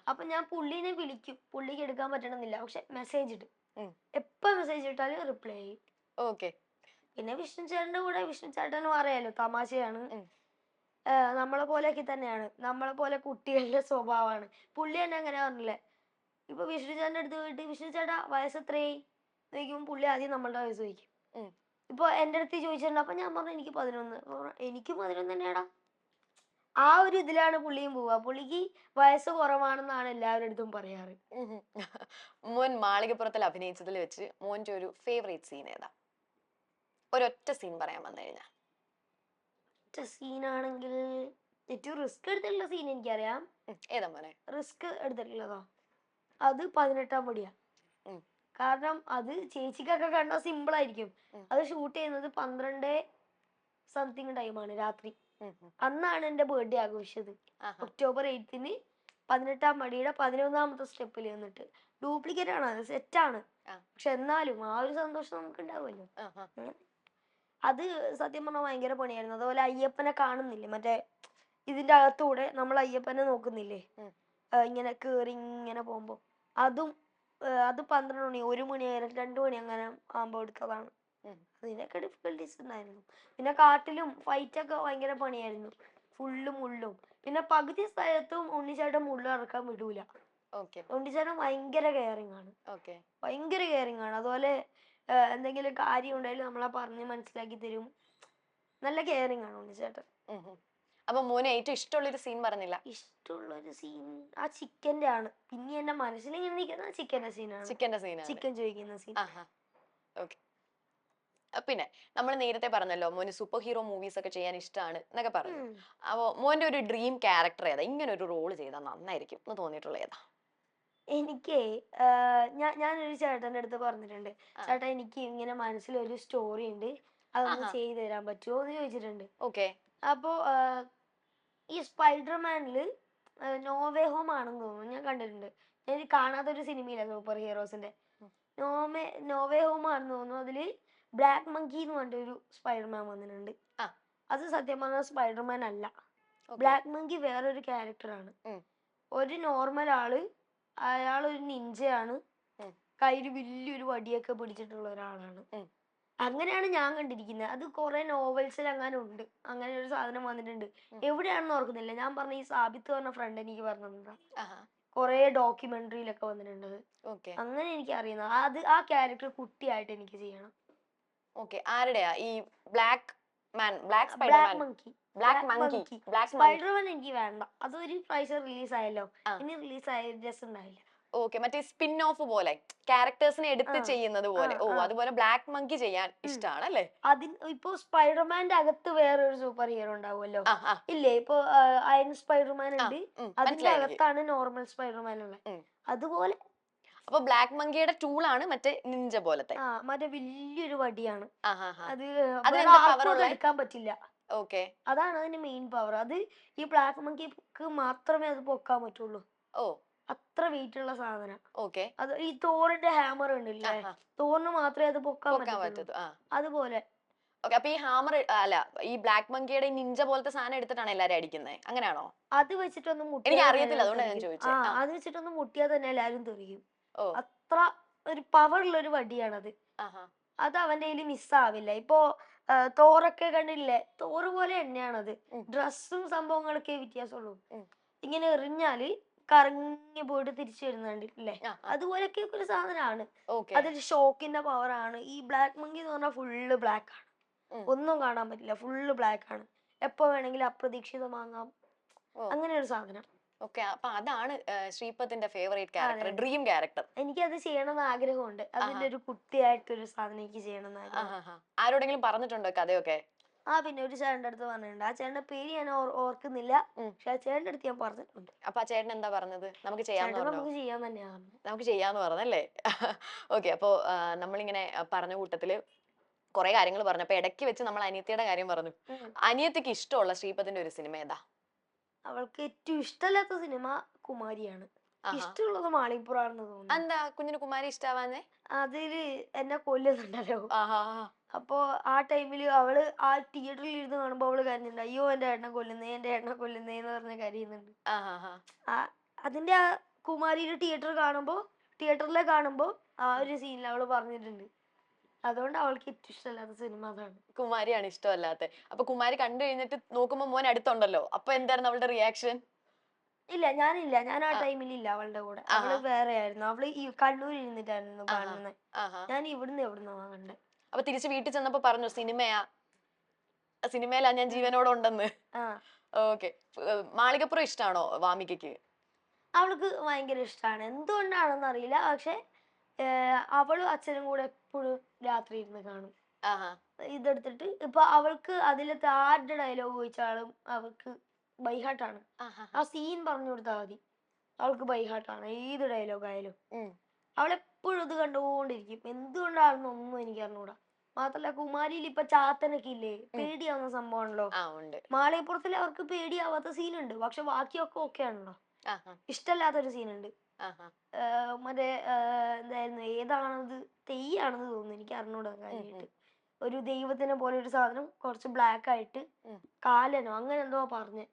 അപ്പൊ ഞാൻ പുള്ളിനെ വിളിക്കും, പുള്ളിക്ക് എടുക്കാൻ പറ്റണമെന്നില്ല, പക്ഷെ മെസ്സേജ് ഇടും. എപ്പോ മെസ്സേജ് ഇട്ടാലും റിപ്ലൈ ചെയ്യും. ഓക്കെ. പിന്നെ വിഷ്ണു ചേട്ടന്റെ കൂടെ, വിഷ്ണു ചേട്ടനും അറിയാലോ, തമാശയാണ്. നമ്മളെ പോലെയൊക്കെ തന്നെയാണ്, നമ്മളെ പോലെ കുട്ടികളുടെ സ്വഭാവമാണ്. പുള്ളി തന്നെ അങ്ങനെ പറഞ്ഞില്ലേ, ഇപ്പൊ വിഷ്ണു ചേട്ടന്റെ അടുത്ത് പോയിട്ട് വിഷ്ണു ചേട്ടാ വയസ്സ് എത്രയായി ചോദിക്കുമ്പോൾ പുള്ളി ആദ്യം നമ്മളുടെ വയസ്സ് ചോദിക്കും. ഇപ്പൊ എന്റെ അടുത്ത് ചോദിച്ചിട്ടുണ്ട്. അപ്പൊ ഞാൻ പറഞ്ഞു എനിക്ക് 11. എനിക്ക് 11 തന്നെയാടാ. ആ ഒരു ഇതിലാണ് പുള്ളിയും പോവുക. പുള്ളിക്ക് വയസ്സ് കുറവാണെന്നാണ് എല്ലാവരുടെ അടുത്തും പറയാറ്. മോൻ മാളികപ്പുറത്തിൽ അഭിനയിച്ചതിൽ വെച്ച് മോന്റെ ഒരു ഫേവറേറ്റ് സീൻ ഏതാ? ഒരൊറ്റ സീൻ പറയാൻ വന്നു കഴിഞ്ഞാൽ. ഒറ്റ സീനാണെങ്കിൽ ഏറ്റവും റിസ്ക് എടുത്തിട്ടുള്ള സീൻ എനിക്കറിയാം. ഏതാ മോനെ റിസ്ക് എടുത്തിട്ടുള്ളതോ? അത് 18-ാം പടിയാ. കാരണം അത് ചേച്ചിക്കൊക്കെ കണ്ടാൽ സിമ്പിൾ ആയിരിക്കും. അത് ഷൂട്ട് ചെയ്യുന്നത് 12 സംതിങ് ടൈമാണ്, രാത്രി. അന്നാണ് എന്റെ ബർത്ത്ഡേ ആഘോഷിച്ചത്. ഒക്ടോബർ 8-ന് 18-ാം പടിയുടെ 11-ാമത്തെ സ്റ്റെപ്പിൽ വന്നിട്ട്. ഡ്യൂപ്ലിക്കേറ്റ് ആണ്, അത് സെറ്റാണ്. പക്ഷെ എന്നാലും ആ ഒരു സന്തോഷം നമുക്ക് ഉണ്ടാവുമല്ലോ. അത് സത്യം പറഞ്ഞാൽ ഭയങ്കര പണിയായിരുന്നു. അതുപോലെ അയ്യപ്പനെ കാണുന്നില്ലേ, മറ്റേ ഇതിന്റെ അകത്തൂടെ നമ്മൾ അയ്യപ്പനെ നോക്കുന്നില്ലേ, ഇങ്ങനെ കേറി ഇങ്ങനെ പോകുമ്പോ, അത് 12 മണി, 1 മണി, 2 മണി അങ്ങനെ ആകുമ്പോ എടുത്തതാണ്. അതിനൊക്കെ ഡിഫിക്കൽട്ടീസ് ഉണ്ടായിരുന്നു. പിന്നെ കാട്ടിലും ഫൈറ്റ് ഒക്കെ ഭയങ്കര പണിയായിരുന്നു. ഫുള്ള് മുള്ളും. പിന്നെ പകുതി സ്ഥലത്തും ഉണ്ണിച്ചേട്ടൻ മുള്ളു ഇറക്കാൻ വിടൂല. ഉണ്ണിച്ചേട്ടൻ ഭയങ്കര കെയറിങ് ആണ്, ഭയങ്കര കെയറിങ് ആണ്. അതുപോലെ എന്തെങ്കിലും കാര്യം ഉണ്ടെങ്കിലും നമ്മളെ പറഞ്ഞ് മനസ്സിലാക്കി തരും. നല്ല കെയറിങ് ആണ് ഉണ്ണിച്ചേട്ടൻ. അപ്പൊ മോനെ ഏറ്റവും ഇഷ്ടമുള്ളൊരു സീൻ പറഞ്ഞില്ല. ഇഷ്ടമുള്ളൊരു സീൻ ആ ചിക്കന്റെ ആണ്. പിന്നെ എന്റെ മനസ്സിലിങ്ങനെ നിൽക്കുന്ന ചിക്കന്റെ സീനാണ്. ചിക്കൻ ചോദിക്കുന്ന സീൻ. പിന്നെ നമ്മൾ നേരത്തെ പറഞ്ഞല്ലോ മോന് സൂപ്പർ ഹീറോ മൂവീസ് ഒക്കെ ചെയ്യാൻ ഇഷ്ടമാണ് എന്നൊക്കെ പറഞ്ഞു. അപ്പൊ മോന്റെ ഒരു ഡ്രീം ക്യാരക്ടർ ഏതാ? ഇങ്ങനെ ഒരു റോള് ചെയ്താൽ നന്നായിരിക്കും എന്ന് തോന്നിയിട്ടുള്ള ഏതാ? എനിക്ക് ഞാനൊരു ചേട്ടന്റെ അടുത്ത് പറഞ്ഞിട്ടുണ്ട്, ചേട്ടാ എനിക്ക് ഇങ്ങനെ മനസ്സിലൊരു സ്റ്റോറി ഉണ്ട്, അതൊന്ന് ചെയ്തു തരാൻ പറ്റുമോ എന്ന് ചോദിച്ചിട്ടുണ്ട്. അപ്പോ ഈ സ്പൈഡർമാനില് നോവേ ഹോം ആണെന്ന് തോന്നുന്നു, ഞാൻ കണ്ടിട്ടുണ്ട്. ഞാൻ കാണാത്തൊരു സിനിമയില്ല സൂപ്പർ ഹീറോസിന്റെ. നോവേ ഹോം ആണെന്ന് തോന്നുന്നു. അതില് ബ്ലാക്ക് മങ്കി എന്ന് പറഞ്ഞൊരു സ്പൈഡർമാൻ വന്നിട്ടുണ്ട്. അത് സത്യം പറഞ്ഞാൽ സ്പൈഡർമാൻ അല്ല, ബ്ലാക്ക് മങ്കി വേറൊരു ക്യാരക്ടറാണ്. ഒരു നോർമൽ ആള്, അയാളൊരു നിഞ്ചയാണ്, കയ്യിൽ വലിയൊരു വടിയൊക്കെ പിടിച്ചിട്ടുള്ള ഒരാളാണ്. അങ്ങനെയാണ് ഞാൻ കണ്ടിരിക്കുന്നത്. അത് കുറെ നോവൽസിൽ അങ്ങനെ ഉണ്ട്, അങ്ങനെ ഒരു സാധനം വന്നിട്ടുണ്ട്. എവിടെയാണെന്ന് ഓർക്കുന്നില്ല. ഞാൻ പറഞ്ഞ ഈ സാബിത്ത് പറഞ്ഞ ഫ്രണ്ട് എനിക്ക് പറഞ്ഞതാ. കുറെ ഡോക്യുമെന്ററിയിലൊക്കെ വന്നിട്ടുണ്ട്. അങ്ങനെ എനിക്ക് അറിയുന്നത്. അത് ആ ക്യാരക്ടർ കുട്ടിയായിട്ട് എനിക്ക് ചെയ്യണം. ആരുടെയാ? ഈ ബ്ലാക്ക് സ്പൈഡർമാൻ എനിക്ക് വേണ്ട. അതൊരു പ്രാവശ്യം റിലീസ് ആയല്ലോ, ഇനി റിലീസ് ആയ രസം ഉണ്ടാവില്ല. മറ്റേ സ്പിൻ ഓഫ് പോലെ ക്യാരക്ടേഴ്സിനെ എടുത്ത് ചെയ്യുന്നത് പോലെ. അതുപോലെ ബ്ലാക്ക് മങ്കി ചെയ്യാൻ ഇഷ്ടമാണ് അല്ലേ? ഇപ്പൊ സ്പൈഡർമാന്റെ അകത്ത് വേറൊരു സൂപ്പർ ഹീറോ ഉണ്ടാവുമല്ലോ, ഇല്ലേ? ഇപ്പൊ അയൺ സ്പൈഡർമാൻ ഉണ്ട്, അതിന്റെ അകത്താണ് നോർമൽ സ്പൈഡർമാൻ ഉള്ളത്. അതുപോലെ അപ്പൊ ബ്ലാക്ക് മങ്കിയുടെ ടൂളാണ് മറ്റേ നിഞ്ച പോലത്തെ, മറ്റേ വലിയൊരു വടിയാണ്. അത് എടുക്കാൻ പറ്റില്ല. അതാണ് അതിന്റെ മെയിൻ പവർ. അത് ഈ ബ്ലാക്ക് മങ്കിക്ക് മാത്രമേ അത് പൊക്കാൻ പറ്റുള്ളൂ. അത്ര വെയിറ്റ് ഉള്ള സാധനം. അത് ഈ തോറിന്റെ ഹാമർ ഉണ്ടല്ലേ, തോറിന് മാത്രമേ അത് പൊക്കാൻ പറ്റൂ. അതുപോലെ അപ്പൊ ഈ ഹാമർ അല്ല, ഈ ബ്ലാക്ക് മങ്കിയുടെ നിഞ്ച പോലത്തെ സാധനം എടുത്തിട്ടാണ് എല്ലാരും അടിക്കുന്നത്, അങ്ങനെയാണോ? അത് വെച്ചിട്ടൊന്നും എനിക്ക് അറിയത്തില്ല, അതുകൊണ്ട് ഞാൻ ചോദിച്ചത്. അത് വെച്ചിട്ടൊന്നും മുട്ടിയാൽ തന്നെ എല്ലാരും തെറിയും. അത്ര ഒരു പവർ ഉള്ള ഒരു വടിയാണത്. അത് അവന്റെ കയ്യിൽ മിസ്സാവില്ല. ഇപ്പൊ തോറൊക്കെ കണ്ടില്ലേ, തോറ് പോലെ തന്നെയാണത്. ഡ്രസ്സും സംഭവങ്ങളൊക്കെ വ്യത്യാസമുള്ളൂ. ഇങ്ങനെ എറിഞ്ഞാല് കറങ്ങി പോയിട്ട് തിരിച്ചു വരുന്നുണ്ടല്ലേ, അതുപോലൊക്കെ ഒരു സാധനമാണ്. അതൊരു ഷോക്കിന്റെ പവറാണ്. ഈ ബ്ലാക്ക് മങ്കി എന്ന് പറഞ്ഞാൽ ഫുള്ള് ബ്ലാക്ക് ആണ്, ഒന്നും കാണാൻ പറ്റില്ല, ഫുള്ള് ബ്ലാക്ക് ആണ്. എപ്പോ വേണമെങ്കിലും അപ്രതീക്ഷിതമാകാം, അങ്ങനെ ഒരു സാധനം. അപ്പൊ അതാണ് ശ്രീപത്തിന്റെ ഫേവറേറ്റ് ക്യാരക്ടർ, ഡ്രീം ക്യാരക്ടർ. എനിക്കത് ചെയ്യണമെന്ന് ആഗ്രഹമുണ്ട്. അതിന്റെ ഒരു കുട്ടിയായിട്ടൊരു സാധനം എനിക്ക് ചെയ്യണമെന്ന് ആഗ്രഹം. ആരോടെങ്കിലും പറഞ്ഞിട്ടുണ്ടോ കഥയൊക്കെ? പിന്നെ ഒരു ചേട്ടന്റെ അടുത്ത് പറഞ്ഞിട്ടുണ്ട്. ആ ചേട്ടന്റെ പേര് ഞാൻ ഓർക്കുന്നില്ല, പക്ഷെ ആ ചേട്ടന്റെ അടുത്ത് ഞാൻ പറഞ്ഞിട്ടുണ്ട്. അപ്പൊ ആ ചേട്ടൻ എന്താ പറഞ്ഞത്? നമുക്ക് ചെയ്യാന്ന് തന്നെയാണ്. നമുക്ക് ചെയ്യാന്ന് പറഞ്ഞല്ലേ? അപ്പൊ നമ്മളിങ്ങനെ പറഞ്ഞ കൂട്ടത്തില് കുറെ കാര്യങ്ങൾ പറഞ്ഞു. അപ്പൊ ഇടയ്ക്ക് വെച്ച് നമ്മൾ അനിയത്തിയുടെ കാര്യം പറഞ്ഞു. അനിയത്തിക്ക് ഇഷ്ടമുള്ള ശ്രീപദിന്റെ ഒരു സിനിമ ഏതാ? അവൾക്ക് ഏറ്റവും ഇഷ്ടമില്ലാത്ത സിനിമ കുമാരിയാണ്. ഇഷ്ടമുള്ളത് മാളികപ്പുറാണെന്ന് തോന്നുന്നു. എന്താ കുഞ്ഞിന് കുമാരി ഇഷ്ടാവാഞ്ഞേ? അതില് എന്നെ കൊല്ലുന്നുണ്ടല്ലോ. അപ്പൊ ആ ടൈമില് അവള് ആ തിയേറ്ററിൽ ഇരുന്ന് കാണുമ്പോ അവള് കരഞ്ഞിട്ടുണ്ട്. അയ്യോ എന്റെ ഏട്ടനെ കൊല്ലുന്നേ, എന്റെ ഏട്ടനെ കൊല്ലുന്നേ എന്ന് പറഞ്ഞ് കരയുന്നുണ്ട്. അതിന്റെ ആ കുമാരിയുടെ തിയേറ്ററിലെ കാണുമ്പോ ആ ഒരു സീനിൽ അവള് പറഞ്ഞിട്ടുണ്ട്. അതുകൊണ്ട് അവൾക്ക് ഏറ്റവും ഇഷ്ടമല്ലാത്ത സിനിമ അതാണ്. കുമാരിയാണ് ഇഷ്ടമല്ലാത്ത. അപ്പൊ കുമാരി കണ്ടു കഴിഞ്ഞിട്ട് നോക്കുമ്പോ മോൻ അടുത്തുണ്ടല്ലോ, അപ്പൊ എന്തായിരുന്നു അവളുടെ റിയാക്ഷൻ? ഇല്ല, ഞാൻ ആ ടൈമിലില്ല അവളുടെ കൂടെ. അവള് വേറെ ആയിരുന്നു. അവള് ഈ കണ്ണൂരിൽ ഇരുന്നിട്ടായിരുന്നു കാണുന്നത്. ഞാൻ എവിടുന്നോ കണ്ടേ. അപ്പൊ തിരിച്ച് വീട്ടിൽ ചെന്നപ്പോ പറഞ്ഞു സിനിമയിലാ ഞാൻ ജീവനോടെ ഉണ്ടെന്ന്. ഓക്കെ. മാളികപ്പുറം ഇഷ്ടാണോ വാമികയ്ക്ക്? അവൾക്ക് ഭയങ്കര ഇഷ്ടമാണ്. എന്തുകൊണ്ടാണെന്ന് അറിയില്ല. പക്ഷെ അവളും അച്ഛനും കൂടെ എപ്പോഴും രാത്രി ഇരുന്ന് കാണും ഇതെടുത്തിട്ട്. ഇപ്പൊ അവൾക്ക് അതിലത്തെ ആരുടെ ഡയലോഗ് ചോദിച്ചാലും അവൾക്ക് ബൈഹാർട്ടാണ്. ആ സീൻ പറഞ്ഞു കൊടുത്താൽ മതി, അവൾക്ക് ബൈഹാർട്ടാണ് ഏത് ഡയലോഗ് ആയാലും. അവളെപ്പോഴും ഇത് കണ്ടുകൊണ്ടിരിക്കും. എന്തുകൊണ്ടാണെന്നൊന്നും എനിക്ക് അറിഞ്ഞൂടാ. മാത്രല്ല കുമാരിയിൽ ഇപ്പൊ ചാത്തനൊക്കെ ഇല്ലേ, പേടിയാവുന്ന സംഭവമാണല്ലോ. മാളികപ്പുറത്തിൽ അവർക്ക് പേടിയാവാത്ത സീനുണ്ട്, പക്ഷെ ബാക്കിയൊക്കെ ഓക്കെ ആണല്ലോ. ഇഷ്ടമല്ലാത്തൊരു സീനുണ്ട്. മറ്റേ എന്തായിരുന്നു, ഏതാണത്, തെയ്യാണെന്ന് തോന്നുന്നു, എനിക്ക് അറിഞ്ഞൂടാ കാര്യമായിട്ട്. ഒരു ദൈവത്തിനെ പോലെ ഒരു സാധനം കുറച്ച് ബ്ലാക്ക് ആയിട്ട് കാലനോ അങ്ങനെ എന്തോ പറഞ്ഞ്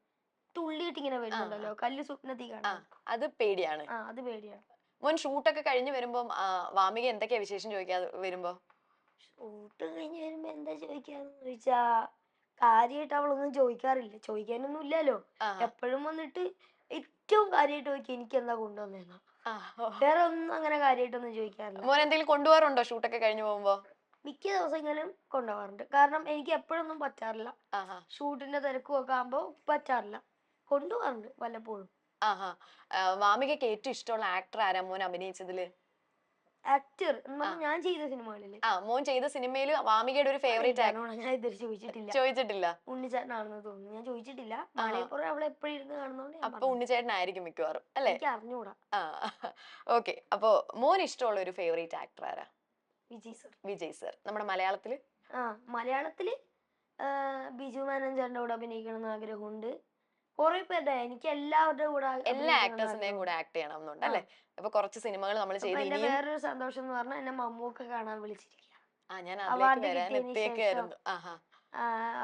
തുള്ളിയിട്ട് ഇങ്ങനെ വരുന്നുണ്ടല്ലോ, കല്ല് സ്വപ്നത്തിൽ കാണാൻ. അത് പേടിയാണ്. അത് പേടിയാണ്. മോൻ ഷൂട്ടൊക്കെ കഴിഞ്ഞ് വരുമ്പോ വാമിക എന്തൊക്കെയാ വിശേഷം ചോദിക്കാതെ വരുമ്പോ? ഷൂട്ട് കഴിഞ്ഞ് വരുമ്പോ എന്താ ചോദിക്കാന്ന് ചോദിച്ചാ കാര്യമായിട്ട് അവളൊന്നും ചോദിക്കാറില്ല. ചോദിക്കാനൊന്നും ഇല്ലല്ലോ. എപ്പോഴും വന്നിട്ട് ഏറ്റവും കാര്യമായിട്ട് ചോദിക്കുക എനിക്ക് എന്താ കൊണ്ടുവന്നേന്നാ. വേറെ ഒന്നും അങ്ങനെ കാര്യമായിട്ടൊന്നും ചോദിക്കാറില്ല. മോൻ എന്തെങ്കിലും കൊണ്ടുപോകാറുണ്ടോ ഷൂട്ടൊക്കെ കഴിഞ്ഞ് പോകുമ്പോ? മിക്ക ദിവസങ്ങളിലും കൊണ്ടുപോകാറുണ്ട്. കാരണം എനിക്ക് എപ്പോഴൊന്നും പറ്റാറില്ല. ഷൂട്ടിന്റെ തിരക്കും ഒക്കെ ആകുമ്പോ പറ്റാറില്ല. കൊണ്ടുപോകാറുണ്ട് വല്ലപ്പോഴും. വാമികയ്ക്ക് ഏറ്റവും ഇഷ്ടമുള്ള ആക്ടർ ആരാ മോൻ അഭിനയിച്ചതില്? ആക്ടർ ഞാൻ ചെയ്ത സിനിമകളില് മോൻ ചെയ്ത സിനിമയില് വാമികയുടെ ഒരു ഫേവറേറ്റ് ആക്ടർ ഞാൻ ഇതുവരെ ചോദിച്ചിട്ടില്ല. ഉണ്ണിച്ചേട്ടനാണെന്ന് തോന്നുന്നു. ഞാൻ ചോദിച്ചിട്ടില്ല. മാളികപ്പുറം അവളെ എപ്പോഴും ഇരുന്ന് കാണുന്നോണ്ട് അപ്പൊ ഉണ്ണിച്ചേട്ടനായിരിക്കും മിക്കവാറും അല്ലേ? എനിക്ക് അറിഞ്ഞൂടാ. ഓക്കെ. അപ്പൊ മോൻ ഇഷ്ടമുള്ള ഒരു ഫേവറേറ്റ് ആക്ടർ ആരാ? വിജയ് സർ. നമ്മുടെ മലയാളത്തില്? മലയാളത്തില് ബിജു മേനോൻ ചേട്ടന്റെ കൂടെ അഭിനയിക്കണം എന്ന് ആഗ്രഹമുണ്ട്. കുറെ പേരുടെ, എനിക്ക് എല്ലാവരുടെ കൂടെ, എല്ലാ ആക്ടേഴ്സിന്റെയും കൂടെ ആക്ട് ചെയ്യണം എന്നുണ്ട് അല്ലേ? അപ്പൊ കുറച്ച് സിനിമകൾ നമ്മൾ ചെയ്ത്. വേറൊരു സന്തോഷം എന്ന് പറഞ്ഞാൽ എന്നെ മമ്മൂക്ക കാണാൻ വിളിച്ചിരിക്കുക. ഞാൻ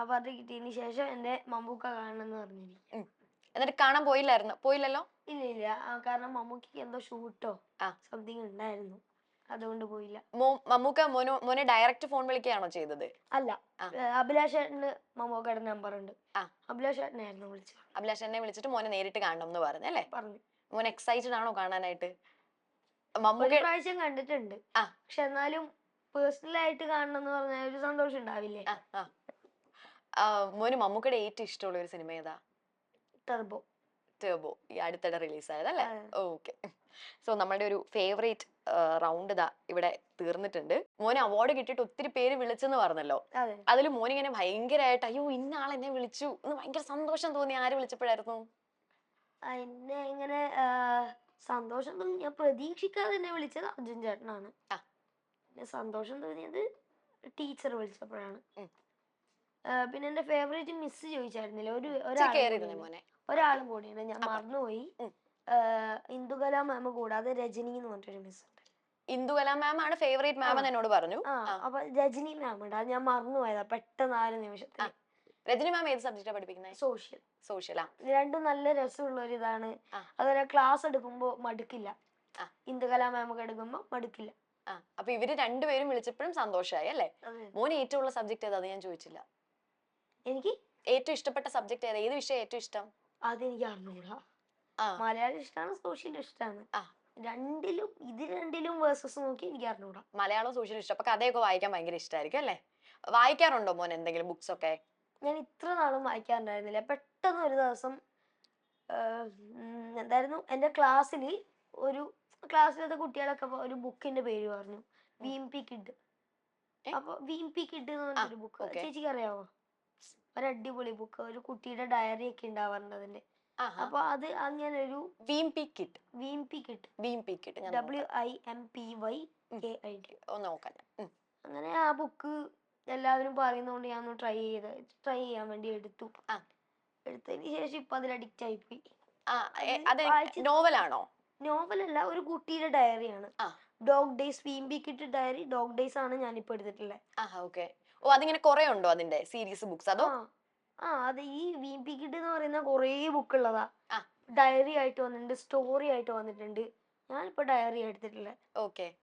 അവാർഡ് കിട്ടിയതിന് ശേഷം എന്റെ മമ്മൂക്ക കാണണം എന്ന് പറഞ്ഞിരിക്കും. എന്നിട്ട് കാണാൻ പോയില്ലല്ലോ? ഇല്ല, കാരണം മമ്മൂക്കയ്ക്ക് എന്തോ ഷൂട്ടോ സംതിങ് ഉണ്ടായിരുന്നു, അതുകൊണ്ട് പോയില്ല. മമ്മൂക്ക മോനെ ഡയറക്റ്റ് ഫോൺ വിളിക്കുകയാണോ ചെയ്തത്? അല്ല, അഭിലാഷ് ചേട്ടന് മമ്മൂക്കയുടെ നമ്പർ ഉണ്ട്. അഭിലാഷ് ചേട്ടനായിരുന്നു വിളിച്ചത്. അഭിലാഷ് ചേട്ടനെ വിളിച്ചിട്ട് മോനെ നേരിട്ട് കാണണം എന്ന് പറഞ്ഞല്ലേ? പറഞ്ഞു. മോൻ എക്സൈറ്റഡ് ആണോ കാണാനായിട്ട്? ഒരു പ്രാവശ്യം കണ്ടിട്ടുണ്ട്, പക്ഷെ എന്നാലും പേഴ്സണലായിട്ട് കാണണം എന്ന് പറഞ്ഞാൽ ഒരു സന്തോഷം ഉണ്ടാവില്ലേ? മോന് മമ്മൂക്കയുടെ ഏറ്റവും ഇഷ്ടമുള്ള ഒരു സിനിമ ഏതാ? ടർബോ. ഈ അടുത്തിടെ റിലീസ് ആയതല്ലേ? ഓക്കെ. സോ നമ്മുടെ ഒരു ഫേവറേറ്റ് റൗണ്ട് ഇതാ ഇവിടെ തീർന്നിട്ടുണ്ട്. മോന് അവാർഡ് കിട്ടിയിട്ട് ഒത്തിരി പേര് വിളിച്ചെന്ന് പറഞ്ഞല്ലോ. അതിൽ മോനിങ്ങനെ ഭയങ്കരമായിട്ട് അയ്യോ ഇന്ന ആൾ എന്നെ വിളിച്ചു എന്ന് ഭയങ്കര സന്തോഷം തോന്നി ആര് വിളിച്ചപ്പോഴായിരുന്നു? എന്നെ ഇങ്ങനെ സന്തോഷം തോന്നി, ഞാൻ പ്രതീക്ഷിക്കാതെ എന്നെ വിളിച്ചത് അർജുൻ ചേട്ടനാണ്. സന്തോഷം തോന്നിയത് ടീച്ചർ വിളിച്ചപ്പോഴാണ്. പിന്നെ എന്റെ ഫേവറേറ്റ് മിസ് ചോദിച്ചായിരുന്നില്ല, ഒരാളും കൂടിയാണ്, ഞാൻ മറന്നുപോയി. ഇന്ദുകല മാം കൂടാതെ രജനി എന്ന് പറഞ്ഞൊരു മിസ് ഉണ്ട്. ഇന്ദുകല മാം ആണ് ഫേവറേറ്റ് മാം എന്ന് എന്നോട് പറഞ്ഞു. അപ്പൊ രജനി മാം ഉണ്ട്, അത് ഞാൻ മറന്നുപോയതാ പെട്ടെന്ന് 4 നിമിഷത്തിൽ. രജനി മാം ഏത് സബ്ജക്റ്റാ പഠിപ്പിക്കുന്നത്? സോഷ്യൽ. രണ്ടും നല്ല രസമുള്ള ഒരു ഇതാണ്. അതുപോലെ ക്ലാസ് എടുക്കുമ്പോ മടുക്കില്ല. ഇന്ദുകല മാം ഒക്കെ എടുക്കുമ്പോ മടുക്കില്ല. അപ്പൊ ഇവര് രണ്ടുപേരും വിളിച്ചപ്പോഴും സന്തോഷമായി അല്ലേ? മോന് ഏറ്റവും ഉള്ള സബ്ജക്ട് ഏതാ? അത് ഞാൻ ചോദിച്ചില്ല. എനിക്ക് ഏറ്റവും ഇഷ്ടപ്പെട്ട സബ്ജക്ട് ഏതാ? ഏത് വിഷയം ഏറ്റവും ഇഷ്ടം? അതെനിക്ക് അറിഞ്ഞൂടാ. മലയാളം ഇഷ്ടമാണ്, സോഷ്യൽ ഇഷ്ടമാണ്. രണ്ടിലും വേഴ്സസ് നോക്കി എനിക്ക് അറിഞ്ഞൂടാ. മലയാളം സോഷ്യൽ ഇഷ്ടം. അപ്പൊ കഥയൊക്കെ വായിക്കാൻ ഭയങ്കര ഇഷ്ടമായിരിക്കും അല്ലേ? വായിക്കാറുണ്ടോ മോൻ എന്തെങ്കിലും ബുക്സ് ഒക്കെ? ഞാൻ ഇത്ര നാളും വായിക്കാറുണ്ടായിരുന്നില്ല. പെട്ടെന്ന് ഒരു ദിവസം എന്തായിരുന്നു, എന്റെ ക്ലാസ്സിലത്തെ കുട്ടികളൊക്കെ ഒരു ബുക്കിന്റെ പേര് പറഞ്ഞു, വിഎംപി കിഡ്. അപ്പൊ വിഎംപി കിഡ് എന്ന് പറഞ്ഞൊരു ബുക്ക് ചേച്ചിക്ക് അറിയാമോ? ഒരു അടിപൊളി ബുക്ക്, ഒരു കുട്ടിയുടെ ഡയറി ഒക്കെ ഉണ്ടാവാറുണ്ട് അതിന്റെ. അപ്പൊ അത് അങ്ങനെ ഒരു വിഎംപി കിഡ് WIMPYKID. നോക്കാം. അങ്ങനെ ആ ബുക്ക് എല്ലാവരും പറയുന്നതുകൊണ്ട് ഞാൻ ഒന്ന് ട്രൈ ചെയ്യാൻ വേണ്ടി എടുത്തു. എടുത്തതിന് ശേഷം ഇപ്പൊ അതിൽ അഡിക്റ്റ് ആയിപ്പോയി. അത് നോവലാണോ? നോവലല്ല, ഒരു കുട്ടിയുടെ ഡയറിയാണ്. ഡോഗ് ഡേയ്സ്, വീമ്പി കിട്ട് ഡയറി ഡോഗ് ഡേയ്സ് ആണ് ഞാനിപ്പോ എടുത്തിട്ടുള്ളത്. ഓക്കെ. ഓ, അതിങ്ങനെ കുറെ ഉണ്ടോ അതിന്റെ സീരീസ് ബുക്സ് അതോ? അത് ഈ വീമ്പി കിട്ട് എന്ന് പറയുന്ന കുറേ ബുക്ക് ഉള്ളതാ. ഡയറി ആയിട്ട് വന്നിട്ടുണ്ട്, സ്റ്റോറി ആയിട്ട് വന്നിട്ടുണ്ട്. ഞാനിപ്പോ ഡയറി എടുത്തിട്ടുള്ളത്. ഓക്കെ.